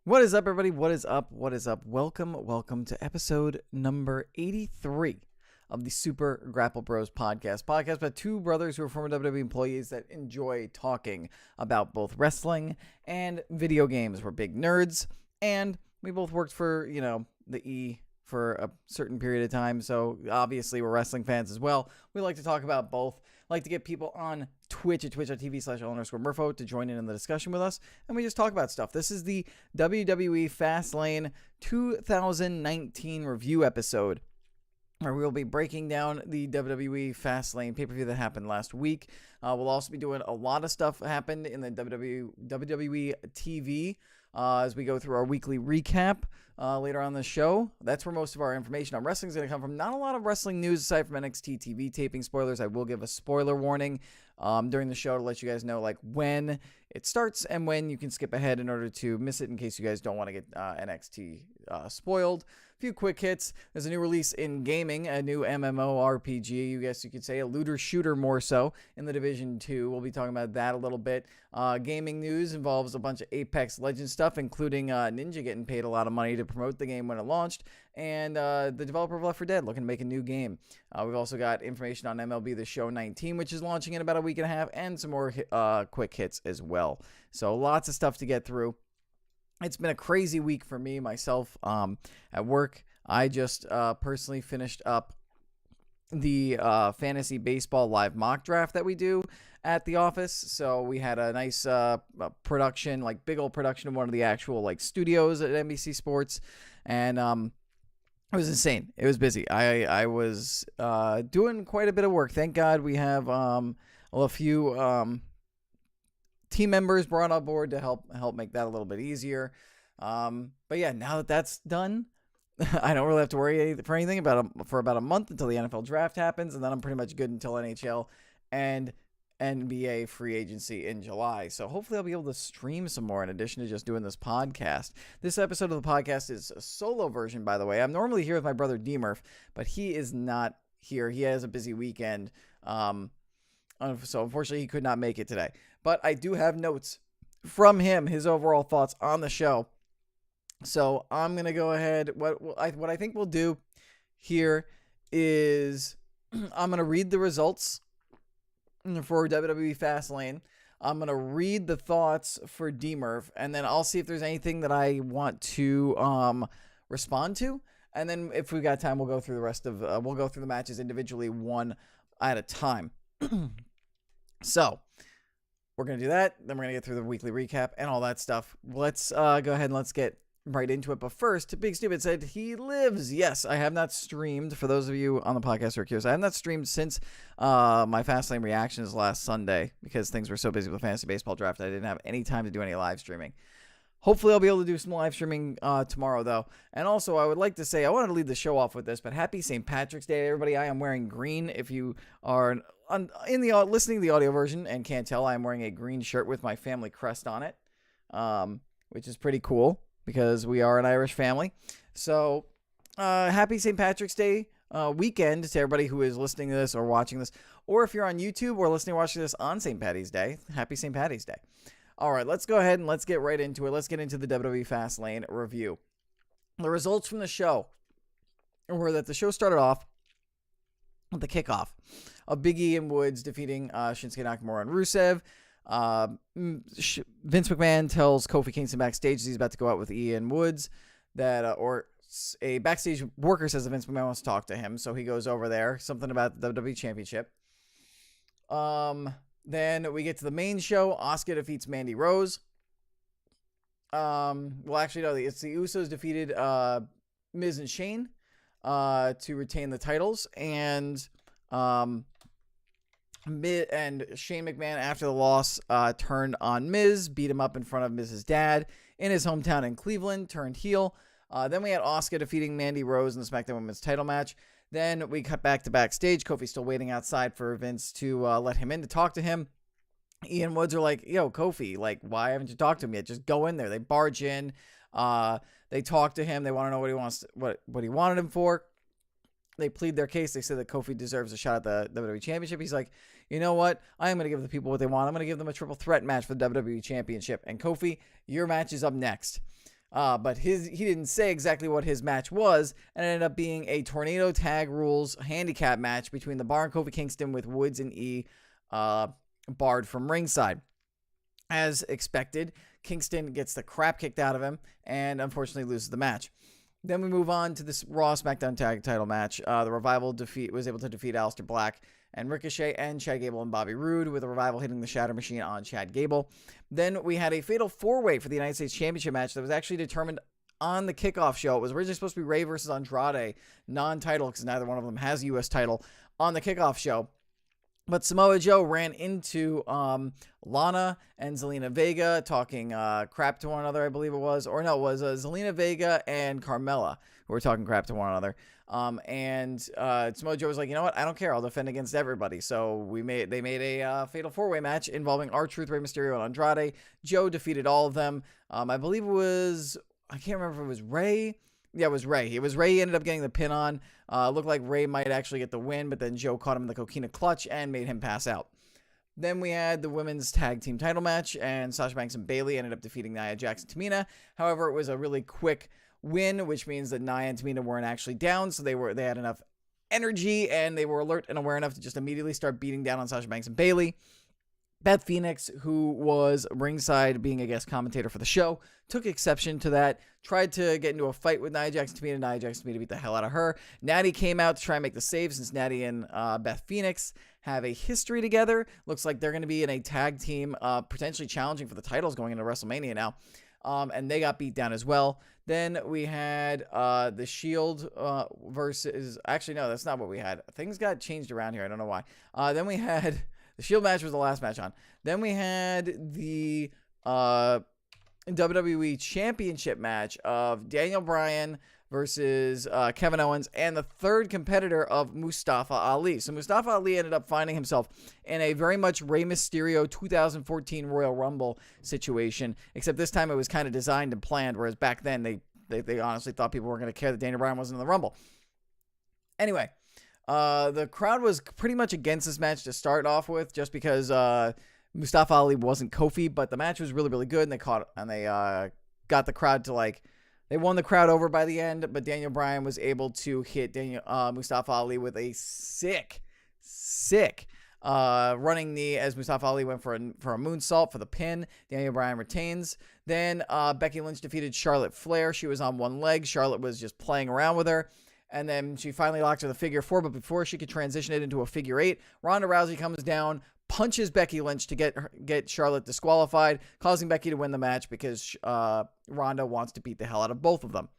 What is up, everybody? What is up? What is up? Welcome to episode number 83 of the Super Grapple Bros podcast. Podcast about two brothers who are former WWE employees that enjoy talking about both wrestling and video games. We're big nerds, and we both worked for, the E for a certain period of time, so obviously we're wrestling fans as well. We like to talk about both. Like to get people on Twitch at twitch.tv/Murpho to join in the discussion with us, and we just talk about stuff. This is the WWE Fastlane 2019 review episode, where we'll be breaking down the WWE Fastlane pay-per-view that happened last week. We'll also be doing a lot of stuff happened in the WWE TV as we go through our weekly recap later on the show. That's where most of our information on wrestling is going to come from. Not a lot of wrestling news aside from NXT TV taping spoilers. I will give a spoiler warning during the show to let you guys know when it starts and when you can skip ahead in order to miss it in case you guys don't want to get NXT spoiled. A few quick hits. There's a new release in gaming, a new MMORPG, you guess you could say, a looter shooter more so, in the Division 2. We'll be talking about that a little bit. Gaming news involves a bunch of Apex Legends stuff, including Ninja getting paid a lot of money to promote the game when it launched, and the developer of Left 4 Dead looking to make a new game. We've also got information on MLB The Show 19, which is launching in about a week and a half, and some more quick hits as well. So lots of stuff to get through. It's been a crazy week for me, myself, at work. I just personally finished up the fantasy baseball live mock draft that we do at the office. So we had a nice production, big old production of one of the actual studios at NBC Sports, and it was insane. It was busy. I was doing quite a bit of work. Thank God we have a few team members brought on board to help make that a little bit easier. But yeah, now that that's done, I don't really have to worry for anything for about a month until the NFL draft happens, and then I'm pretty much good until NHL and NBA free agency in July. So hopefully I'll be able to stream some more in addition to just doing this podcast. This episode of the podcast is a solo version, by the way. I'm normally here with my brother DMurph, but he is not here. He has a busy weekend. So unfortunately he could not make it today. But I do have notes from him, his overall thoughts on the show. So I'm going to go ahead. What I think we'll do here is I'm going to read the results for WWE Fastlane. I'm going to read the thoughts for DMurph, and then I'll see if there's anything that I want to respond to. And then if we got time, we'll go through the rest of we'll go through the matches individually, one at a time. So we're going to do that. Then we're going to get through the weekly recap and all that stuff. Let's go ahead and let's get right into it. But first, Big Stupid said he lives. Yes, I have not streamed. For those of you on the podcast who are curious, I have not streamed since my Fastlane reactions last Sunday because things were so busy with the fantasy baseball draft. I didn't have any time to do any live streaming. Hopefully, I'll be able to do some live streaming tomorrow, though. And also, I would like to say, I wanted to lead the show off with this, but happy St. Patrick's Day, everybody. I am wearing green. If you are listening to the audio version and can't tell, I am wearing a green shirt with my family crest on it, which is pretty cool because we are an Irish family. So, happy St. Patrick's Day weekend to everybody who is listening to this or watching this. Or if you're on YouTube or listening or watching this on St. Patty's Day, happy St. Patty's Day. All right, let's go ahead and let's get right into it. Let's get into the WWE Fastlane review. The results from the show were that the show started off with the kickoff of Big E and Woods defeating Shinsuke Nakamura and Rusev. Vince McMahon tells Kofi Kingston backstage he's about to go out with E and Woods, or a backstage worker says that Vince McMahon wants to talk to him, so he goes over there. Something about the WWE Championship. Then we get to the main show. Asuka defeats Mandy Rose. Well, actually, no, it's the Usos defeated Miz and Shane to retain the titles, and Shane McMahon, after the loss, turned on Miz, beat him up in front of Miz's dad in his hometown in Cleveland, turned heel. Then we had Asuka defeating Mandy Rose in the SmackDown Women's title match. Then we cut back to backstage. Kofi's still waiting outside for Vince to let him in to talk to him. Ian Woods are like, yo, Kofi, why haven't you talked to him yet? Just go in there. They barge in. They talk to him. They want to know what he wanted him for. They plead their case. They say that Kofi deserves a shot at the WWE Championship. He's like, you know what? I am going to give the people what they want. I'm going to give them a triple threat match for the WWE Championship. And Kofi, your match is up next. But he didn't say exactly what his match was, and it ended up being a Tornado Tag Rules handicap match between the Bar and Kofi Kingston with Woods and E barred from ringside. As expected, Kingston gets the crap kicked out of him and unfortunately loses the match. Then we move on to this Raw SmackDown Tag Title match. The Revival was able to defeat Aleister Black and Ricochet and Chad Gable and Bobby Roode, with the Revival hitting the Shatter Machine on Chad Gable. Then we had a Fatal 4-Way for the United States Championship match that was actually determined on the kickoff show. It was originally supposed to be Rey versus Andrade, non-title, because neither one of them has a U.S. title, on the kickoff show. But Samoa Joe ran into Lana and Zelina Vega talking crap to one another, I believe it was. Or no, it was Zelina Vega and Carmella who were talking crap to one another. And Samoa Joe was like, you know what? I don't care. I'll defend against everybody. So they made a Fatal 4-Way match involving R-Truth, Rey Mysterio, and Andrade. Joe defeated all of them. I believe it was, I can't remember if it was Rey. Yeah, it was Rey. It was Rey. He ended up getting the pin on. Looked like Rey might actually get the win, but then Joe caught him in the Coquina Clutch and made him pass out. Then we had the women's tag team title match, and Sasha Banks and Bayley ended up defeating Nia Jax and Tamina. However, it was a really quick win, which means that Nia and Tamina weren't actually down, so they had enough energy and they were alert and aware enough to just immediately start beating down on Sasha Banks and Bayley. Beth Phoenix, who was ringside being a guest commentator for the show, took exception to that, tried to get into a fight with Nia Jax and Tamina. Nia Jax and Tamina beat the hell out of her. Natty came out to try and make the save, since Natty and Beth Phoenix have a history together. Looks like they're going to be in a tag team, potentially challenging for the titles going into WrestleMania now. And they got beat down as well. Then we had the Shield versus... Actually, no, that's not what we had. Things got changed around here. I don't know why. Then we had... The Shield match was the last match on. Then we had the WWE Championship match of Daniel Bryan versus Kevin Owens and the third competitor of Mustafa Ali. So Mustafa Ali ended up finding himself in a very much Rey Mysterio 2014 Royal Rumble situation, except this time it was kind of designed and planned, whereas back then they honestly thought people weren't going to care that Daniel Bryan wasn't in the Rumble. Anyway, the crowd was pretty much against this match to start off with, just because Mustafa Ali wasn't Kofi, but the match was really, really good, and they got the crowd to they won the crowd over by the end, but Daniel Bryan was able to hit Mustafa Ali with a sick running knee as Mustafa Ali went for a moonsault for the pin. Daniel Bryan retains. Then Becky Lynch defeated Charlotte Flair. She was on one leg. Charlotte was just playing around with her. And then she finally locks her the figure 4, but before she could transition it into a figure 8, Ronda Rousey comes down, punches Becky Lynch to get Charlotte disqualified, causing Becky to win the match because Ronda wants to beat the hell out of both of them.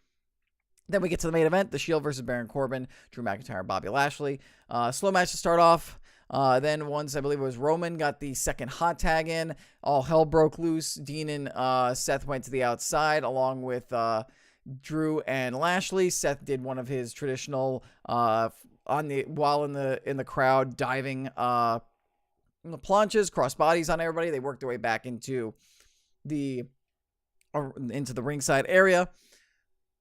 Then we get to the main event, The Shield versus Baron Corbin, Drew McIntyre, and Bobby Lashley. Slow match to start off. Then once, I believe it was Roman, got the second hot tag in, all hell broke loose. Dean and Seth went to the outside along with Drew and Lashley. Seth did one of his traditional while in the crowd diving planches, cross bodies on everybody. They worked their way back into the ringside area.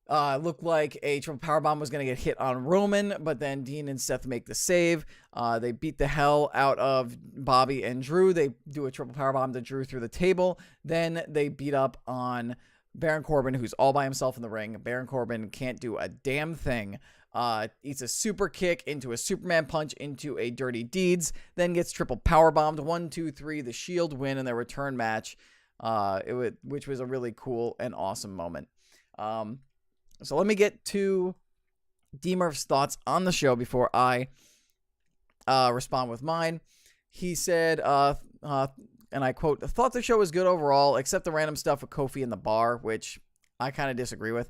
Looked like a triple powerbomb was going to get hit on Roman, but then Dean and Seth make the save. They beat the hell out of Bobby and Drew. They do a triple powerbomb to Drew through the table. Then they beat up on Baron Corbin, who's all by himself in the ring. Baron Corbin can't do a damn thing. Eats a super kick into a Superman punch into a Dirty Deeds, then gets triple powerbombed. 1, 2, 3. The Shield win in their return match, which was a really cool and awesome moment. So let me get to DMurph's thoughts on the show before I respond with mine. He said, and I quote, "Thought the show was good overall, except the random stuff with Kofi in the bar," which I kind of disagree with.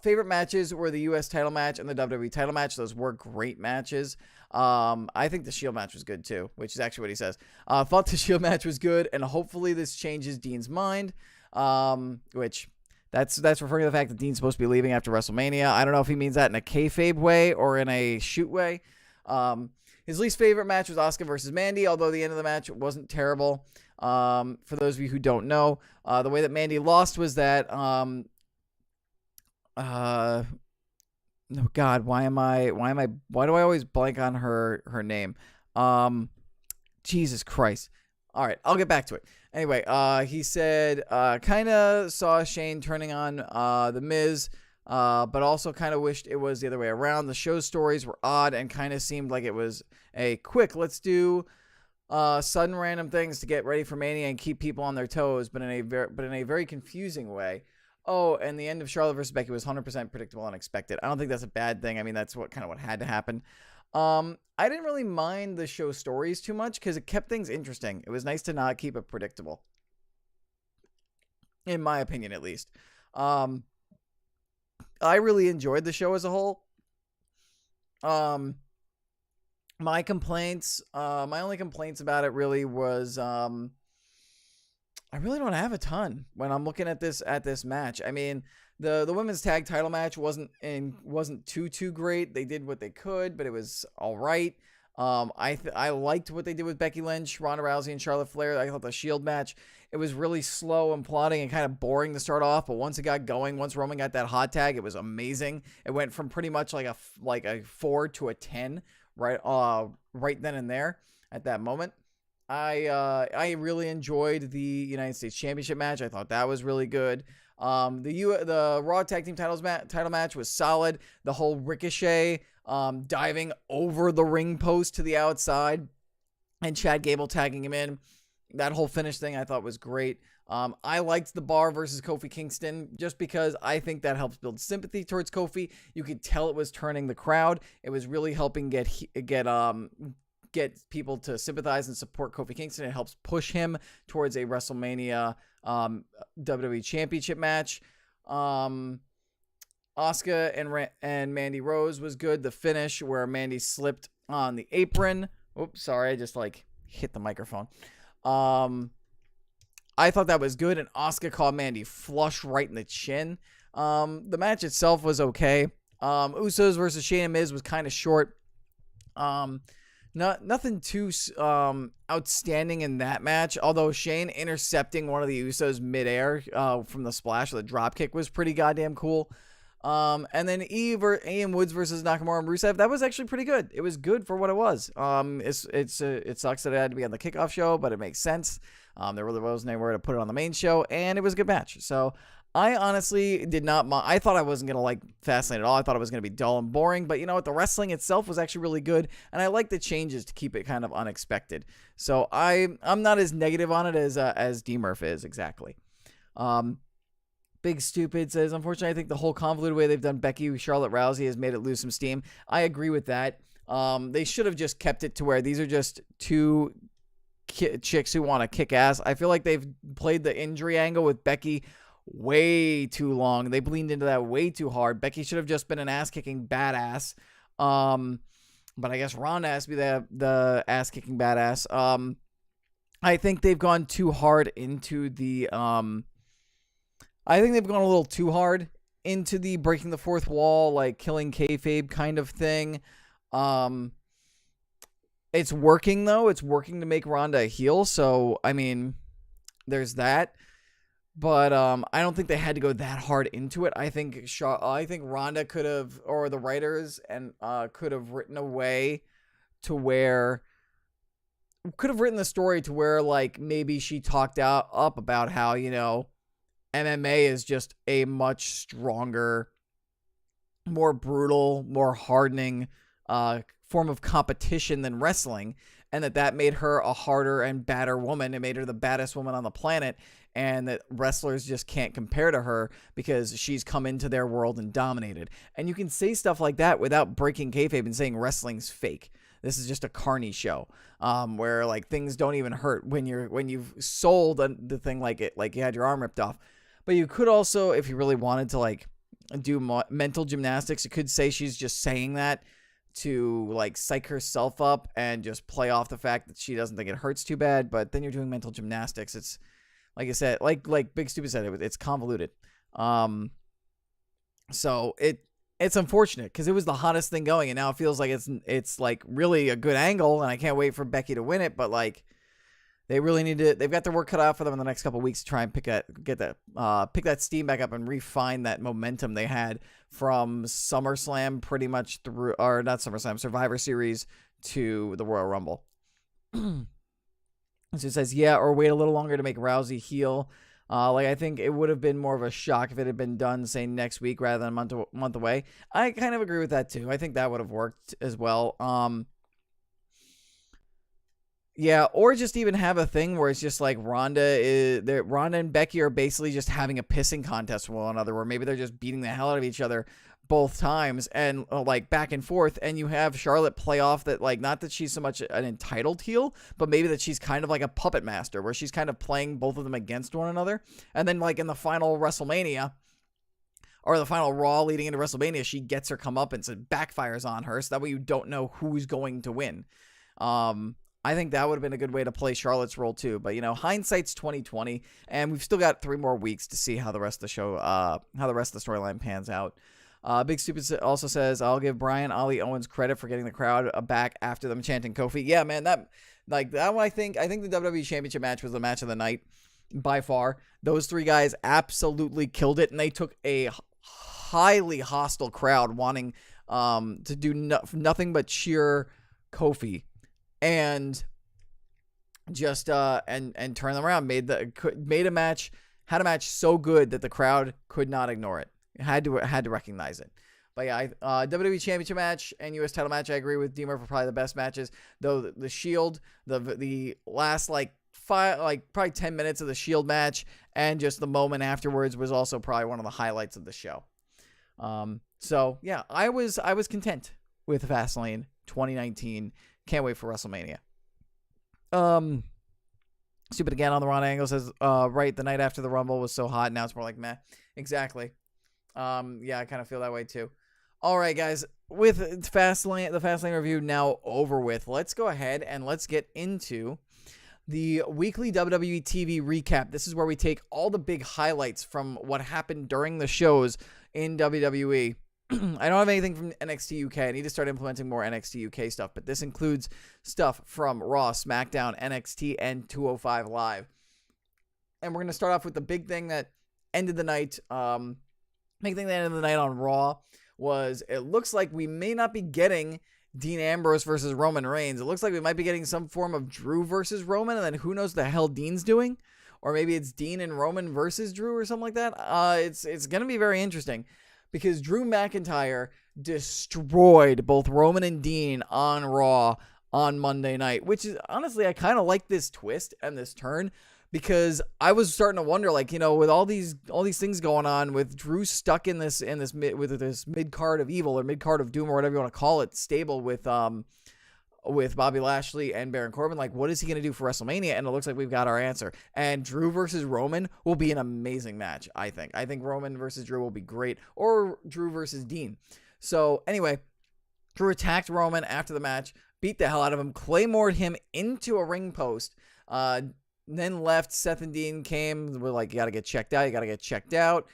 Favorite matches were the U.S. title match and the WWE title match. Those were great matches. I think the Shield match was good too, which is actually what he says. Thought the Shield match was good, and hopefully this changes Dean's mind, which that's referring to the fact that Dean's supposed to be leaving after WrestleMania. I don't know if he means that in a kayfabe way or in a shoot way. His least favorite match was Asuka versus Mandy, although the end of the match wasn't terrible. For those of you who don't know, the way that Mandy lost was that, no, God, why do I always blank on her name? Jesus Christ. All right, I'll get back to it. Anyway, he said kind of saw Shane turning on The Miz, but also kind of wished it was the other way around. The show's stories were odd and kind of seemed like it was a quick, let's do sudden random things to get ready for Mania and keep people on their toes, but in a very confusing way. Oh, and the end of Charlotte versus Becky was 100% predictable and unexpected. I don't think that's a bad thing. I mean, that's what had to happen. I didn't really mind the show stories too much because it kept things interesting. It was nice to not keep it predictable, in my opinion, at least. I really enjoyed the show as a whole. My only complaints about it really was, I really don't have a ton when I'm looking at this match. I mean, the women's tag title match wasn't too great. They did what they could, but it was all right. I liked what they did with Becky Lynch, Ronda Rousey, and Charlotte Flair. I thought the Shield match, it was really slow and plodding and kind of boring to start off, but once it got going, once Roman got that hot tag, it was amazing. It went from pretty much like a 4 to a 10 right then and there at that moment. I really enjoyed the United States Championship match. I thought that was really good. The Raw Tag Team title match was solid. The whole Ricochet diving over the ring post to the outside and Chad Gable tagging him in. That whole finish thing I thought was great. I liked the Bar versus Kofi Kingston just because I think that helps build sympathy towards Kofi. You could tell it was turning the crowd. It was really helping get people to sympathize and support Kofi Kingston. It helps push him towards a WrestleMania WWE Championship match. Asuka and Mandy Rose was good. The finish where Mandy slipped on the apron. Oops, sorry, I just hit the microphone. I thought that was good, and Asuka caught Mandy flush right in the chin. The match itself was okay. Usos versus Shane and Miz was kind of short. Nothing too outstanding in that match, although Shane intercepting one of the Usos midair from the splash of the dropkick was pretty goddamn cool. And then Ian Woods versus Nakamura and Rusev, that was actually pretty good. It was good for what it was. It sucks that it had to be on the kickoff show, but it makes sense. There really wasn't anywhere to put it on the main show, and it was a good match. So I honestly did not mind. I thought I wasn't going to like Fastlane at all. I thought it was going to be dull and boring, but you know what? The wrestling itself was actually really good, and I like the changes to keep it kind of unexpected. So I'm not as negative on it as DMurph is, exactly. Big Stupid says, unfortunately, I think the whole convoluted way they've done Becky Charlotte Rousey has made it lose some steam. I agree with that. They should have just kept it to where these are just two chicks who want to kick ass. I feel like they've played the injury angle with Becky way too long. They leaned into that way too hard. Becky should have just been an ass-kicking badass. But I guess Ronda has to be the ass-kicking badass. I think they've gone too hard into the... I think they've gone a little too hard into the breaking the fourth wall, like killing kayfabe kind of thing. It's working, though. It's working to make Ronda a heel. So, I mean, there's that. But I don't think they had to go that hard into it. I think Ronda could have, or the writers and could have written a way to where, could have written the story to where, like, maybe she talked up about how, you know, MMA is just a much stronger, more brutal, more hardening form of competition than wrestling, and that made her a harder and badder woman. It made her the baddest woman on the planet, and that wrestlers just can't compare to her because she's come into their world and dominated. And you can say stuff like that without breaking kayfabe and saying wrestling's fake. This is just a carny show, where like things don't even hurt when you've sold the thing like you had your arm ripped off. But you could also, if you really wanted to like do mental gymnastics, you could say she's just saying that to like psych herself up and just play off the fact that she doesn't think it hurts too bad. But then you're doing mental gymnastics. It's like I said, like Big Stupid said, it's convoluted. So it's unfortunate because it was the hottest thing going, and now it feels like it's like really a good angle, and I can't wait for Becky to win it. But like, they really need to. They've got their work cut out for them in the next couple of weeks to try and pick that steam back up and refine that momentum they had from SummerSlam, pretty much through, or not SummerSlam, Survivor Series to the Royal Rumble. So it says, yeah, or wait a little longer to make Rousey heel. I think it would have been more of a shock if it had been done, say, next week rather than a month away. I kind of agree with that, too. I think that would have worked as well. Yeah, or just even have a thing where it's just like Ronda and Becky are basically just having a pissing contest with one another, where maybe they're just beating the hell out of each other both times and like back and forth, and you have Charlotte play off that, like, not that she's so much an entitled heel, but maybe that she's kind of like a puppet master where she's kind of playing both of them against one another, and then like in the final WrestleMania or the final Raw leading into WrestleMania, she gets her comeuppance and backfires on her, so that way you don't know who's going to win. I think that would have been a good way to play Charlotte's role too. But, hindsight's 2020, and we've still got 3 more weeks to see how the rest of the show, how the rest of the storyline pans out. Big Stupid also says, I'll give Brian Ollie Owens credit for getting the crowd back after them chanting Kofi. Yeah, man, that one, I think the WWE Championship match was the match of the night by far. Those 3 guys absolutely killed it, and they took a highly hostile crowd wanting to do nothing but cheer Kofi. And just and turn them around, had a match so good that the crowd could not ignore it. Had to recognize it. But yeah, WWE Championship match and U.S. title match, I agree with DMurph are probably the best matches. Though the Shield, the last probably 10 minutes of the Shield match and just the moment afterwards was also probably one of the highlights of the show. So yeah, I was content with Fastlane 2019. Can't wait for WrestleMania. Stupid again on the Ron Angle says, right, the night after the Rumble was so hot. Now it's more like meh. Exactly. Yeah, I kind of feel that way too. All right, guys, with the Fastlane review now over with, let's go ahead and let's get into the weekly WWE TV recap. This is where we take all the big highlights from what happened during the shows in WWE. I don't have anything from NXT UK. I need to start implementing more NXT UK stuff, but this includes stuff from Raw, SmackDown, NXT, and 205 Live. And we're going to start off with the big thing that ended the night. Big thing that ended the night on Raw was, it looks like we may not be getting Dean Ambrose versus Roman Reigns. It looks like we might be getting some form of Drew versus Roman, and then who knows the hell Dean's doing? Or maybe it's Dean and Roman versus Drew or something like that. It's going to be very interesting, because Drew McIntyre destroyed both Roman and Dean on Raw on Monday night, which is, honestly, I kind of like this twist and this turn, because I was starting to wonder, with all these things going on, with Drew stuck in this mid card of evil or mid card of doom or whatever you want to call it, stable with Bobby Lashley and Baron Corbin, what is he going to do for WrestleMania? And it looks like we've got our answer. And Drew versus Roman will be an amazing match, I think. I think Roman versus Drew will be great, or Drew versus Dean. So anyway, Drew attacked Roman after the match, beat the hell out of him, claymored him into a ring post, then left. Seth and Dean came, were like, you got to get checked out.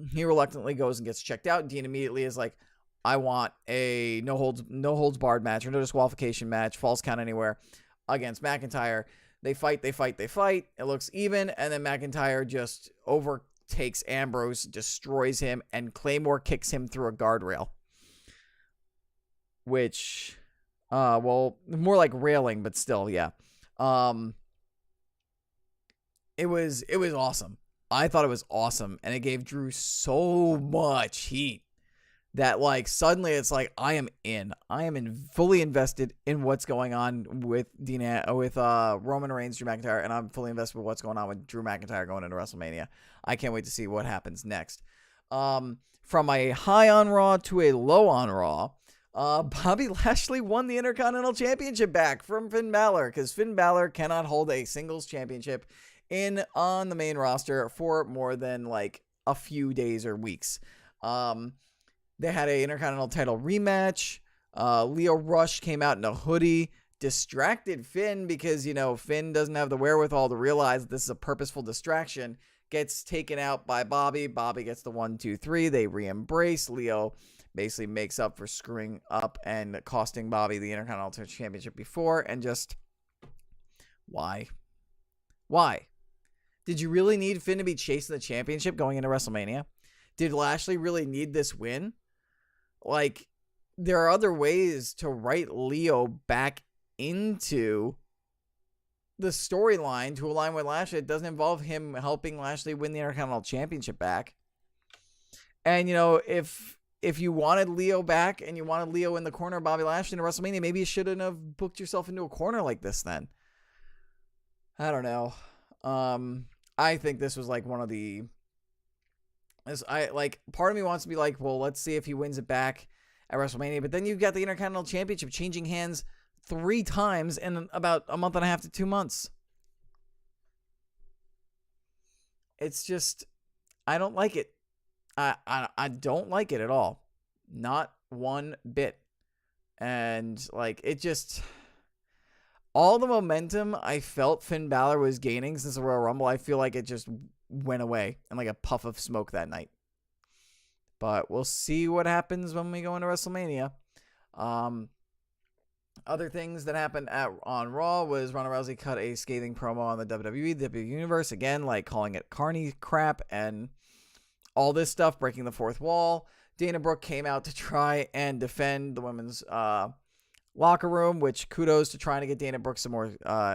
He reluctantly goes and gets checked out. Dean immediately is like, I want a no holds barred match or no disqualification match, false count anywhere, against McIntyre. They fight. It looks even, and then McIntyre just overtakes Ambrose, destroys him, and Claymore kicks him through a guardrail. Which, more like railing, but still, yeah. It was awesome. I thought it was awesome, and it gave Drew so much heat that suddenly it's like, I am fully invested in what's going on with Roman Reigns, Drew McIntyre, and I'm fully invested with what's going on with Drew McIntyre going into WrestleMania. I can't wait to see what happens next. From a high on Raw to a low on Raw, Bobby Lashley won the Intercontinental Championship back from Finn Balor, because Finn Balor cannot hold a singles championship on the main roster for more than a few days or weeks. They had a Intercontinental title rematch. Leo Rush came out in a hoodie, distracted Finn, because, Finn doesn't have the wherewithal to realize that this is a purposeful distraction. Gets taken out by Bobby. Bobby gets the 1, 2, 3. They re-embrace. Leo basically makes up for screwing up and costing Bobby the Intercontinental Championship before. And just, why? Did you really need Finn to be chasing the championship going into WrestleMania? Did Lashley really need this win? There are other ways to write Leo back into the storyline to align with Lashley. It doesn't involve him helping Lashley win the Intercontinental Championship back. And, if you wanted Leo back and you wanted Leo in the corner of Bobby Lashley in WrestleMania, maybe you shouldn't have booked yourself into a corner like this then. I don't know. I think this was like one of the... part of me wants to be like, well, let's see if he wins it back at WrestleMania. But then you've got the Intercontinental Championship changing hands 3 times in about a month and a half to 2 months. It's just, I don't like it. I don't like it at all. Not one bit. And it just, all the momentum I felt Finn Balor was gaining since the Royal Rumble, I feel like it just went away in like a puff of smoke that night. But we'll see what happens when we go into WrestleMania. Other things that happened on Raw was Ronda Rousey cut a scathing promo on the WWE Universe, again, calling it carny crap and all this stuff, breaking the fourth wall. Dana Brooke came out to try and defend the women's locker room, which kudos to trying to get Dana Brooke some more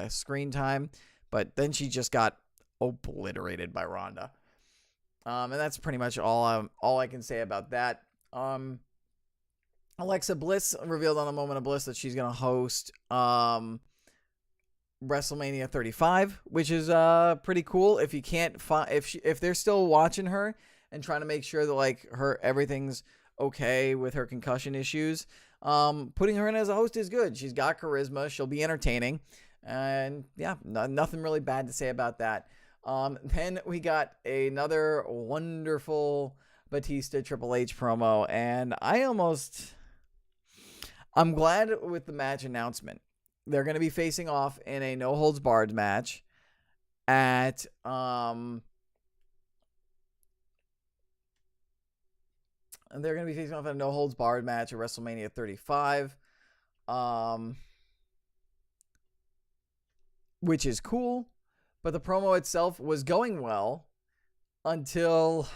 screen time. But then she just got obliterated by Ronda. And that's pretty much all I can say about that. Alexa Bliss revealed on a Moment of Bliss that she's going to host WrestleMania 35, which is pretty cool. If you can't if they're still watching her and trying to make sure that everything's okay with her concussion issues, putting her in as a host is good. She's got charisma. She'll be entertaining. And yeah, nothing really bad to say about that. Then we got another wonderful Batista Triple H promo, and I'm glad with the match announcement. They're going to be facing off in a no holds barred match at they're going to be facing off in a no holds barred match at WrestleMania 35. Which is cool, but the promo itself was going well until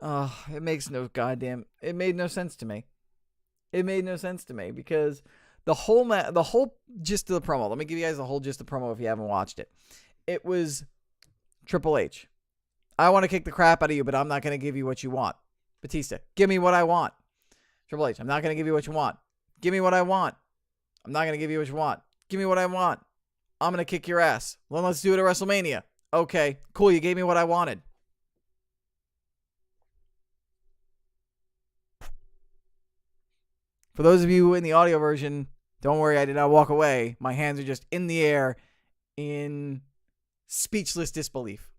it made no sense to me. It made no sense to me because the whole gist of the promo, let me give you guys the whole gist of the promo if you haven't watched it. It was Triple H. I want to kick the crap out of you, but I'm not going to give you what you want. Batista, give me what I want. Triple H, I'm not going to give you what you want. Give me what I want. I'm not going to give you what you want. Give me what I want. I'm going to kick your ass. Well, let's do it at WrestleMania. Okay, cool. You gave me what I wanted. For those of you in the audio version, don't worry, I did not walk away. My hands are just in the air in speechless disbelief.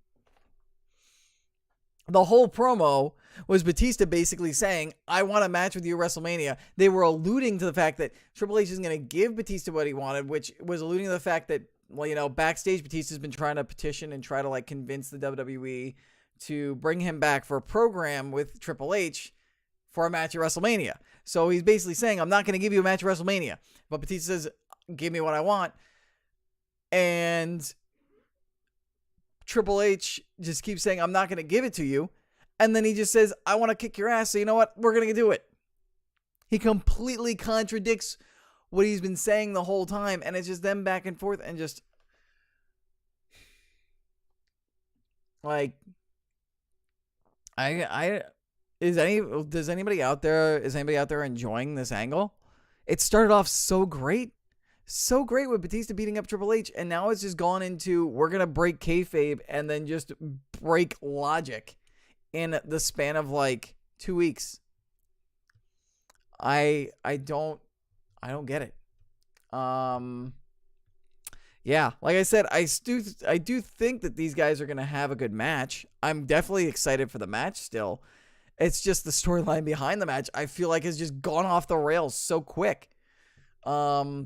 The whole promo was Batista basically saying, I want a match with you at WrestleMania. They were alluding to the fact that Triple H is going to give Batista what he wanted, which was alluding to the fact that, backstage Batista's been trying to petition and try to convince the WWE to bring him back for a program with Triple H for a match at WrestleMania. So he's basically saying, I'm not going to give you a match at WrestleMania. But Batista says, give me what I want. And Triple H just keeps saying, I'm not going to give it to you. And then he just says, I want to kick your ass. So you know what? We're going to do it. He completely contradicts what he's been saying the whole time. And it's just them back and forth and just is anybody out there enjoying this angle? It started off so great with Batista beating up Triple H, and now it's just gone into we're gonna break kayfabe and then just break logic in the span of 2 weeks. I don't get it. Yeah, like I said, I do think that these guys are gonna have a good match. I'm definitely excited for the match still. It's just the storyline behind the match, I feel like has just gone off the rails so quick. Yeah,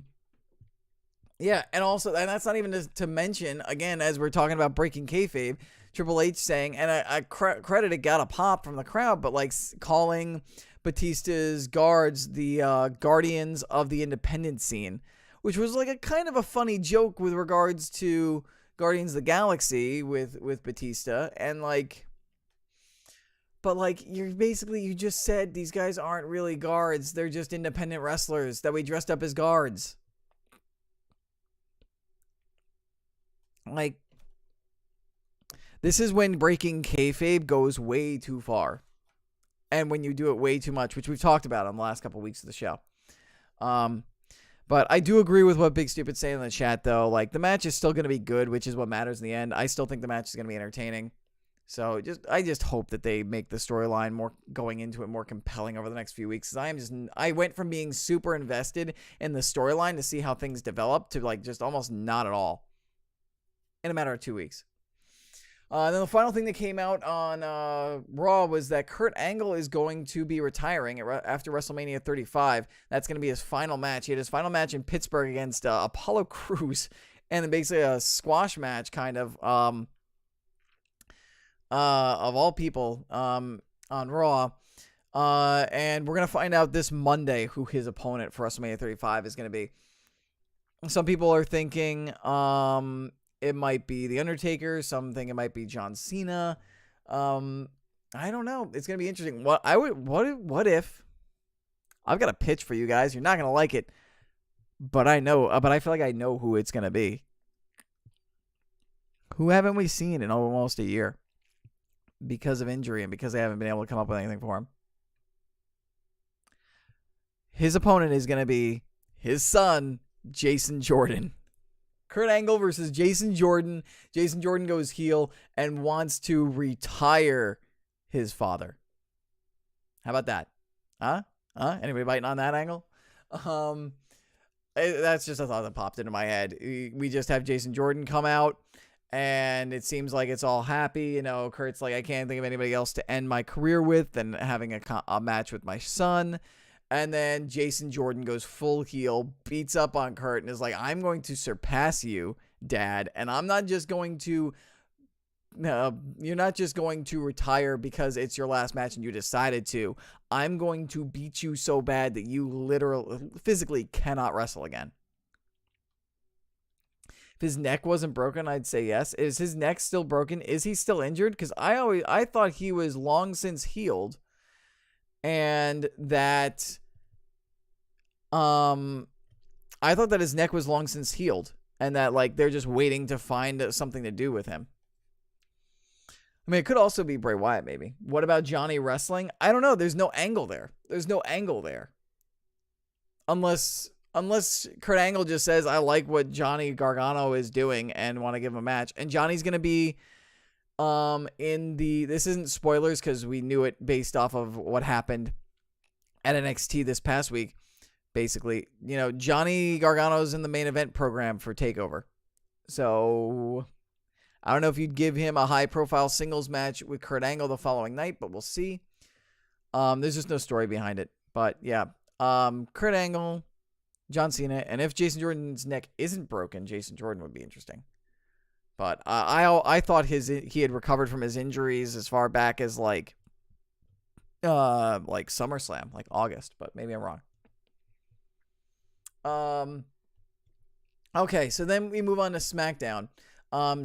and that's not even to mention, again, as we're talking about breaking kayfabe, Triple H saying, and I credit it got a pop from the crowd, but calling Batista's guards the guardians of the independent scene, which was a kind of a funny joke with regards to Guardians of the Galaxy with Batista, and but you just said these guys aren't really guards, they're just independent wrestlers that we dressed up as guards. Like, this is when breaking kayfabe goes way too far. And when you do it way too much, which we've talked about on the last couple of weeks of the show. But I do agree with what Big Stupid's saying in the chat, though. Like, the match is still going to be good, which is what matters in the end. I still think the match is going to be entertaining. So I just hope that they make the storyline more going into it more compelling over the next few weeks. Because I went from being super invested in the storyline to see how things develop to like just almost not at all in a matter of 2 weeks. Then the final thing that came out on Raw was that Kurt Angle is going to be retiring after WrestleMania 35. That's going to be his final match. He had his final match in Pittsburgh against Apollo Crews, and then basically a squash match kind of all people on Raw. And we're going to find out this Monday who his opponent for WrestleMania 35 is going to be. Some people are thinking it might be The Undertaker. Some think it might be John Cena. I don't know. It's going to be interesting. What if I've got a pitch for you guys. You're not going to like it, but I feel like I know who it's going to be. Who haven't we seen in almost a year because of injury and because they haven't been able to come up with anything for him? His opponent is going to be his son, Jason Jordan. Kurt Angle versus Jason Jordan. Jason Jordan goes heel and wants to retire his father. How about that? Huh? Anybody biting on that angle? That's just a thought that popped into my head. We just have Jason Jordan come out, and it seems like it's all happy. You know, Kurt's like, I can't think of anybody else to end my career with than having a match with my son. And then Jason Jordan goes full heel, beats up on Kurt, and is like, I'm going to surpass you, Dad. And I'm not just going to, you're not just going to retire because it's your last match and you decided to. I'm going to beat you so bad that you literally, physically cannot wrestle again. If his neck wasn't broken, I'd say yes. Is his neck still broken? Is he still injured? Because I thought he was long since healed. And that I thought that his neck was long since healed and that like they're just waiting to find something to do with him. I mean, it could also be Bray Wyatt maybe. What about Johnny wrestling? I don't know. There's no angle there. Unless Kurt Angle just says, I like what Johnny Gargano is doing and want to give him a match. And Johnny's going to be this isn't spoilers because we knew it based off of what happened at NXT this past week. Basically, you know, Johnny Gargano's in the main event program for TakeOver. So I don't know if you'd give him a high profile singles match with Kurt Angle the following night, but we'll see. There's just no story behind it. But yeah, Kurt Angle, John Cena, and if Jason Jordan's neck isn't broken, Jason Jordan would be interesting. But I thought he had recovered from his injuries as far back as like SummerSlam, like August, but maybe I'm wrong. Okay, so then we move on to SmackDown.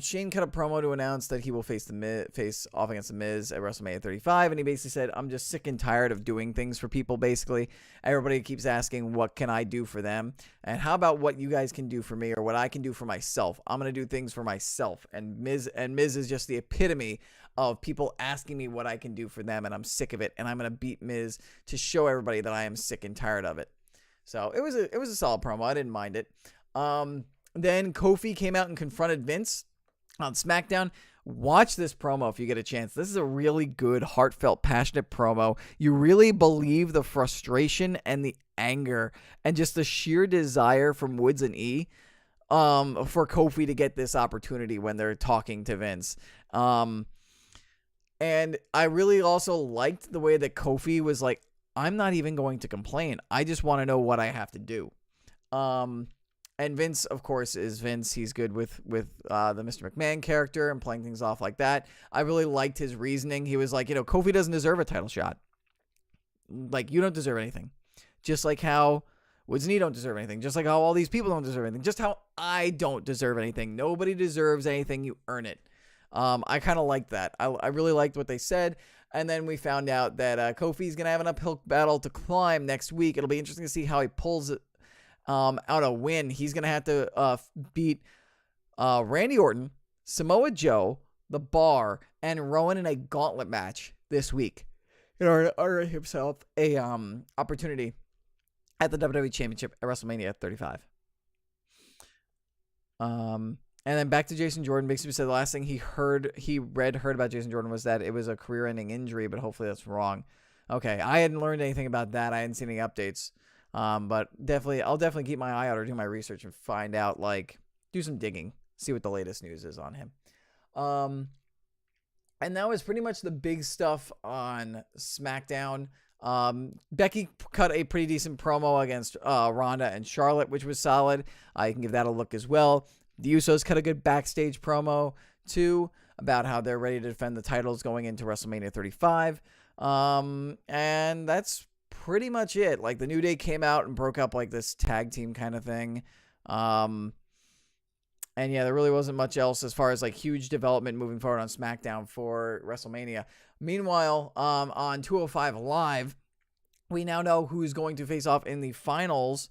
Shane cut a promo to announce that he will face off against The Miz at WrestleMania 35, and he basically said, I'm just sick and tired of doing things for people, basically. Everybody keeps asking, what can I do for them? And how about what you guys can do for me or what I can do for myself? I'm going to do things for myself. And Miz is just the epitome of people asking me what I can do for them, and I'm sick of it, and I'm going to beat Miz to show everybody that I am sick and tired of it. So it was a solid promo. I didn't mind it. Then Kofi came out and confronted Vince on SmackDown. Watch this promo if you get a chance. This is a really good, heartfelt, passionate promo. You really believe the frustration and the anger and just the sheer desire from Woods and E for Kofi to get this opportunity when they're talking to Vince. And I really also liked the way that Kofi was like, I'm not even going to complain. I just want to know what I have to do. And Vince, of course, is Vince. He's good with the Mr. McMahon character and playing things off like that. I really liked his reasoning. He was like, Kofi doesn't deserve a title shot. Like, you don't deserve anything. Just like how Woods and E don't deserve anything. Just like how all these people don't deserve anything. Just how I don't deserve anything. Nobody deserves anything. You earn it. I kind of liked that. I really liked what they said. And then we found out that Kofi's going to have an uphill battle to climb next week. It'll be interesting to see how he pulls it. Out a win. He's going to have to beat Randy Orton, Samoa Joe, The Bar, and Rowan in a gauntlet match this week in order to earn himself a opportunity at the WWE Championship at WrestleMania 35. And then back to Jason Jordan. Big Steve said the last thing he heard about Jason Jordan was that it was a career-ending injury, but hopefully that's wrong. Okay, I hadn't learned anything about that. I hadn't seen any updates. But I'll definitely keep my eye out or do my research and find out, do some digging, see what the latest news is on him. And that was pretty much the big stuff on SmackDown. Becky cut a pretty decent promo against Ronda and Charlotte, which was solid. You can give that a look as well. The Usos cut a good backstage promo, too, about how they're ready to defend the titles going into WrestleMania 35. And that's pretty much it. The New Day came out and broke up, this tag team kind of thing. And yeah, there really wasn't much else as far as huge development moving forward on SmackDown for WrestleMania. Meanwhile, on 205 Live, we now know who's going to face off in the finals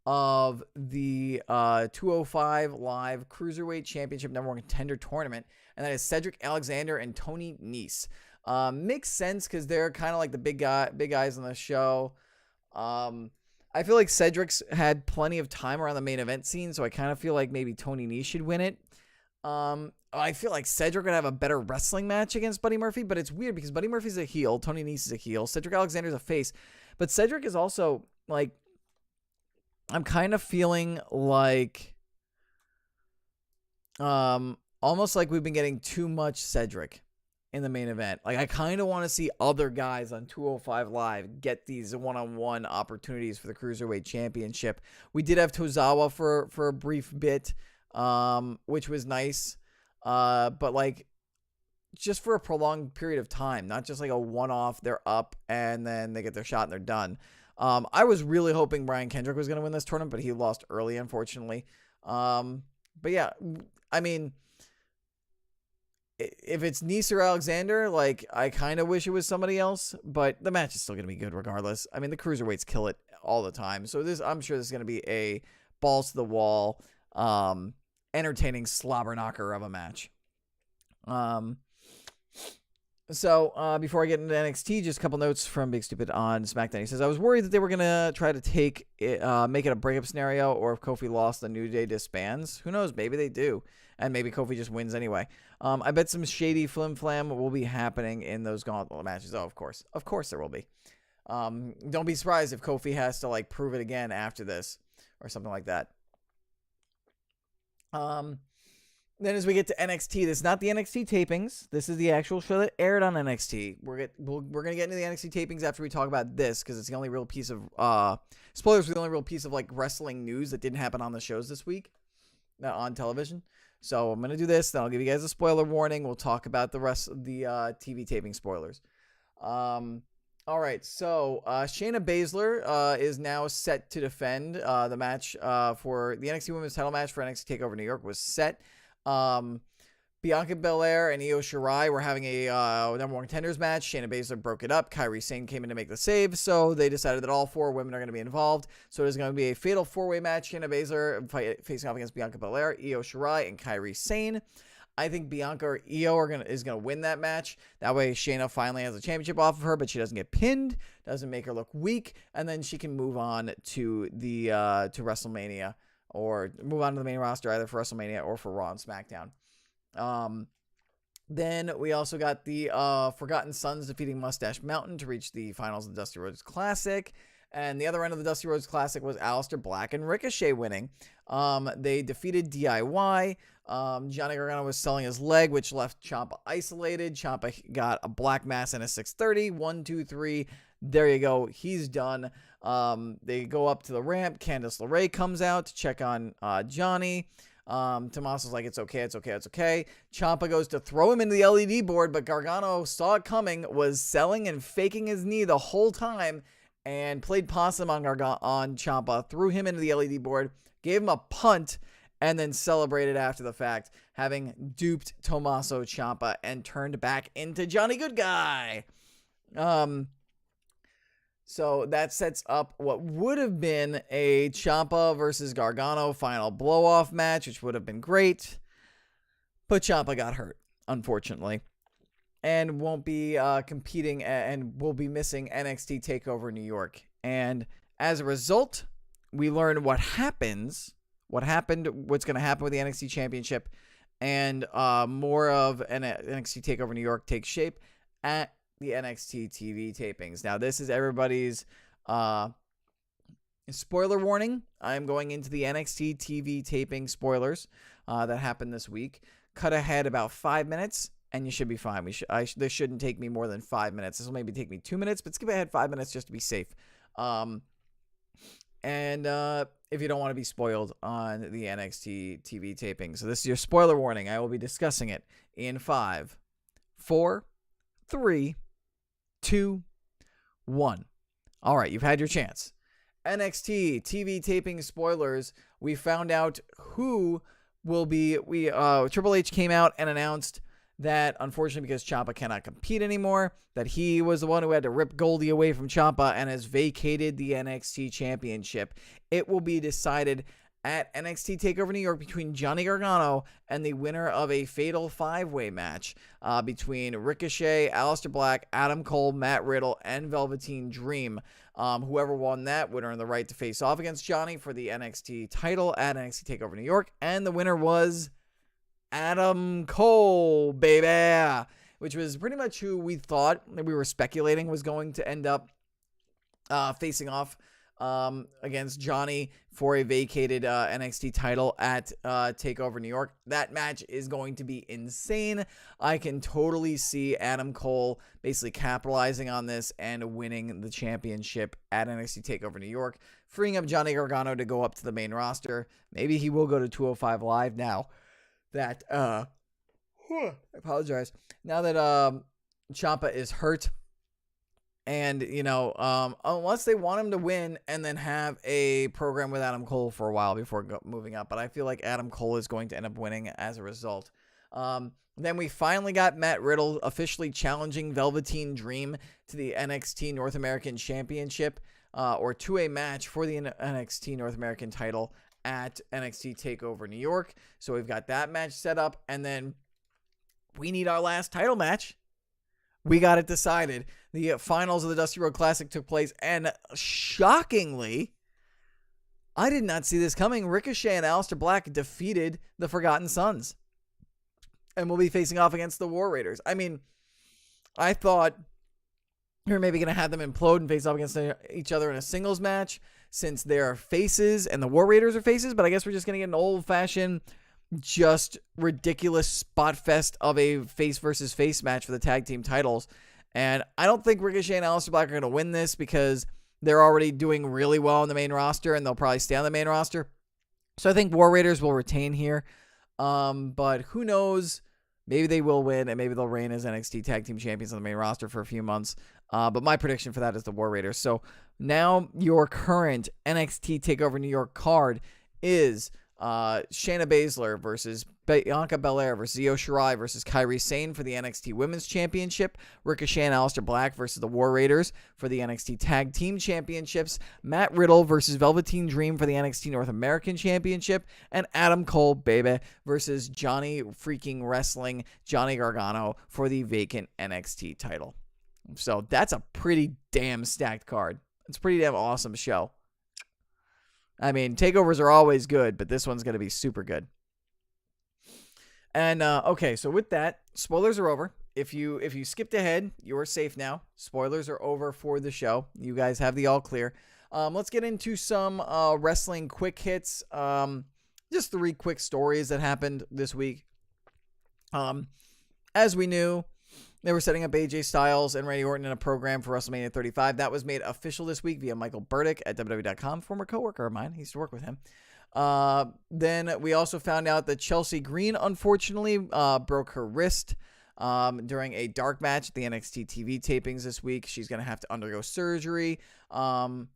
of the 205 Live Cruiserweight Championship #1 Contender Tournament, and that is Cedric Alexander and Tony Nese. Makes sense because they're kind of the big guys on the show. I feel like Cedric's had plenty of time around the main event scene, so I kind of feel like maybe Tony Nese should win it. I feel like Cedric would have a better wrestling match against Buddy Murphy, but it's weird because Buddy Murphy's a heel, Tony Nese is a heel, Cedric Alexander's a face, but Cedric is also, I'm kind of feeling almost like we've been getting too much Cedric in the main event. I kind of want to see other guys on 205 Live get these one-on-one opportunities for the Cruiserweight Championship. We did have Tozawa for a brief bit, which was nice. But just for a prolonged period of time, not just a one-off, they're up and then they get their shot and they're done. I was really hoping Brian Kendrick was going to win this tournament, but he lost early, unfortunately. But yeah, I mean, if it's Nese or Alexander, I kind of wish it was somebody else, but the match is still going to be good regardless. I mean, the cruiserweights kill it all the time. So I'm sure this is going to be a balls to the wall, entertaining slobber knocker of a match. So before I get into NXT, just a couple notes from Big Stupid on SmackDown. He says, I was worried that they were going to try to make it a breakup scenario, or if Kofi lost, the New Day disbands. Who knows? Maybe they do. And maybe Kofi just wins anyway. I bet some shady flim-flam will be happening in those gauntlet matches. Oh, of course. Of course there will be. Don't be surprised if Kofi has to prove it again after this or something like that. Then as we get to NXT, this is not the NXT tapings. This is the actual show that aired on NXT. We're going to get into the NXT tapings after we talk about this because it's the only real piece of spoilers for the only real piece of wrestling news that didn't happen on the shows this week on television. So I'm going to do this, then I'll give you guys a spoiler warning. We'll talk about the rest of the TV taping spoilers. All right, so Shayna Baszler is now set to defend the match for the NXT Women's title match for NXT TakeOver New York was set. Bianca Belair and Io Shirai were having a #1 contenders match. Shayna Baszler broke it up. Kairi Sane came in to make the save, so they decided that all four women are going to be involved. So it is going to be a fatal four-way match. Shayna Baszler facing off against Bianca Belair, Io Shirai, and Kairi Sane. I think Bianca or Io is going to win that match. That way, Shayna finally has a championship off of her, but she doesn't get pinned, doesn't make her look weak, and then she can move on to the to WrestleMania, or move on to the main roster either for WrestleMania or for Raw and SmackDown. Then we also got the Forgotten Sons defeating Mustache Mountain to reach the finals of the Dusty Rhodes Classic. And the other end of the Dusty Rhodes Classic was Aleister Black and Ricochet winning. They defeated DIY. Johnny Gargano was selling his leg, which left Ciampa isolated. Ciampa got a black mass and a 630. 1, 2, 3. There you go. He's done. They go up to the ramp. Candice LeRae comes out to check on Johnny. Tommaso's like, it's okay. Ciampa goes to throw him into the LED board, but Gargano saw it coming, was selling and faking his knee the whole time, and played possum on Ciampa, threw him into the LED board, gave him a punt, and then celebrated after the fact, having duped Tommaso Ciampa and turned back into Johnny Good Guy. So that sets up what would have been a Ciampa versus Gargano final blow-off match, which would have been great. But Ciampa got hurt, unfortunately, and won't be competing and will be missing NXT TakeOver New York. And as a result, we learn what's going to happen with the NXT Championship, and more of NXT TakeOver New York takes shape at the NXT TV tapings. Now, this is everybody's spoiler warning. I'm going into the NXT TV taping spoilers that happened this week. Cut ahead about 5 minutes, and you should be fine. This shouldn't take me more than 5 minutes. This will maybe take me 2 minutes, but skip ahead 5 minutes just to be safe. If you don't want to be spoiled on the NXT TV taping. So this is your spoiler warning. I will be discussing it in 5, 4, 3, 2, 1. All right, you've had your chance. NXT TV taping spoilers. We found out who will be. Triple H came out and announced that, unfortunately, because Ciampa cannot compete anymore, that he was the one who had to rip Goldie away from Ciampa and has vacated the NXT Championship. It will be decided at NXT TakeOver New York between Johnny Gargano and the winner of a fatal 5-way match between Ricochet, Aleister Black, Adam Cole, Matt Riddle, and Velveteen Dream. Whoever won that would earn the right to face off against Johnny for the NXT title at NXT TakeOver New York, and the winner was Adam Cole, baby, which was pretty much who we thought, we were speculating was going to end up facing off against Johnny for a vacated NXT title at TakeOver New York. That match is going to be insane. I can totally see Adam Cole basically capitalizing on this and winning the championship at NXT TakeOver New York, freeing up Johnny Gargano to go up to the main roster. Maybe he will go to 205 Live now that I apologize. Now that Ciampa is hurt. And, unless they want him to win and then have a program with Adam Cole for a while before moving up. But I feel like Adam Cole is going to end up winning as a result. Then we finally got Matt Riddle officially challenging Velveteen Dream to the NXT North American Championship or to a match for the NXT North American title at NXT TakeOver New York. So we've got that match set up. And then we need our last title match. We got it decided. The finals of the Dusty Road Classic took place, and shockingly, I did not see this coming. Ricochet and Aleister Black defeated the Forgotten Sons and will be facing off against the War Raiders. I mean, I thought you're maybe going to have them implode and face off against each other in a singles match since they're faces and the War Raiders are faces, but I guess we're just going to get an old-fashioned, just ridiculous spot fest of a face versus face match for the tag team titles. And I don't think Ricochet and Aleister Black are going to win this because they're already doing really well on the main roster and they'll probably stay on the main roster. So I think War Raiders will retain here. But who knows? Maybe they will win and maybe they'll reign as NXT tag team champions on the main roster for a few months. But my prediction for that is the War Raiders. So now your current NXT TakeOver New York card is Shayna Baszler versus Bianca Belair versus Io Shirai versus Kairi Sane for the NXT Women's Championship. Ricochet and Aleister Black versus the War Raiders for the NXT Tag Team Championships. Matt Riddle versus Velveteen Dream for the NXT North American Championship. And Adam Cole, baby, versus Johnny freaking Wrestling Johnny Gargano for the vacant NXT title. So that's a pretty damn stacked card. It's a pretty damn awesome show. I mean, takeovers are always good, but this one's going to be super good. And, okay, so with that, spoilers are over. If you skipped ahead, you're safe now. Spoilers are over for the show. You guys have the all clear. Let's get into some wrestling quick hits. Just 3 quick stories that happened this week. As we knew, they were setting up AJ Styles and Randy Orton in a program for WrestleMania 35. That was made official this week via Michael Burdick at WWE.com, former coworker of mine. He used to work with him. Then we also found out that Chelsea Green, unfortunately, broke her wrist during a dark match at the NXT TV tapings this week. She's going to have to undergo surgery. And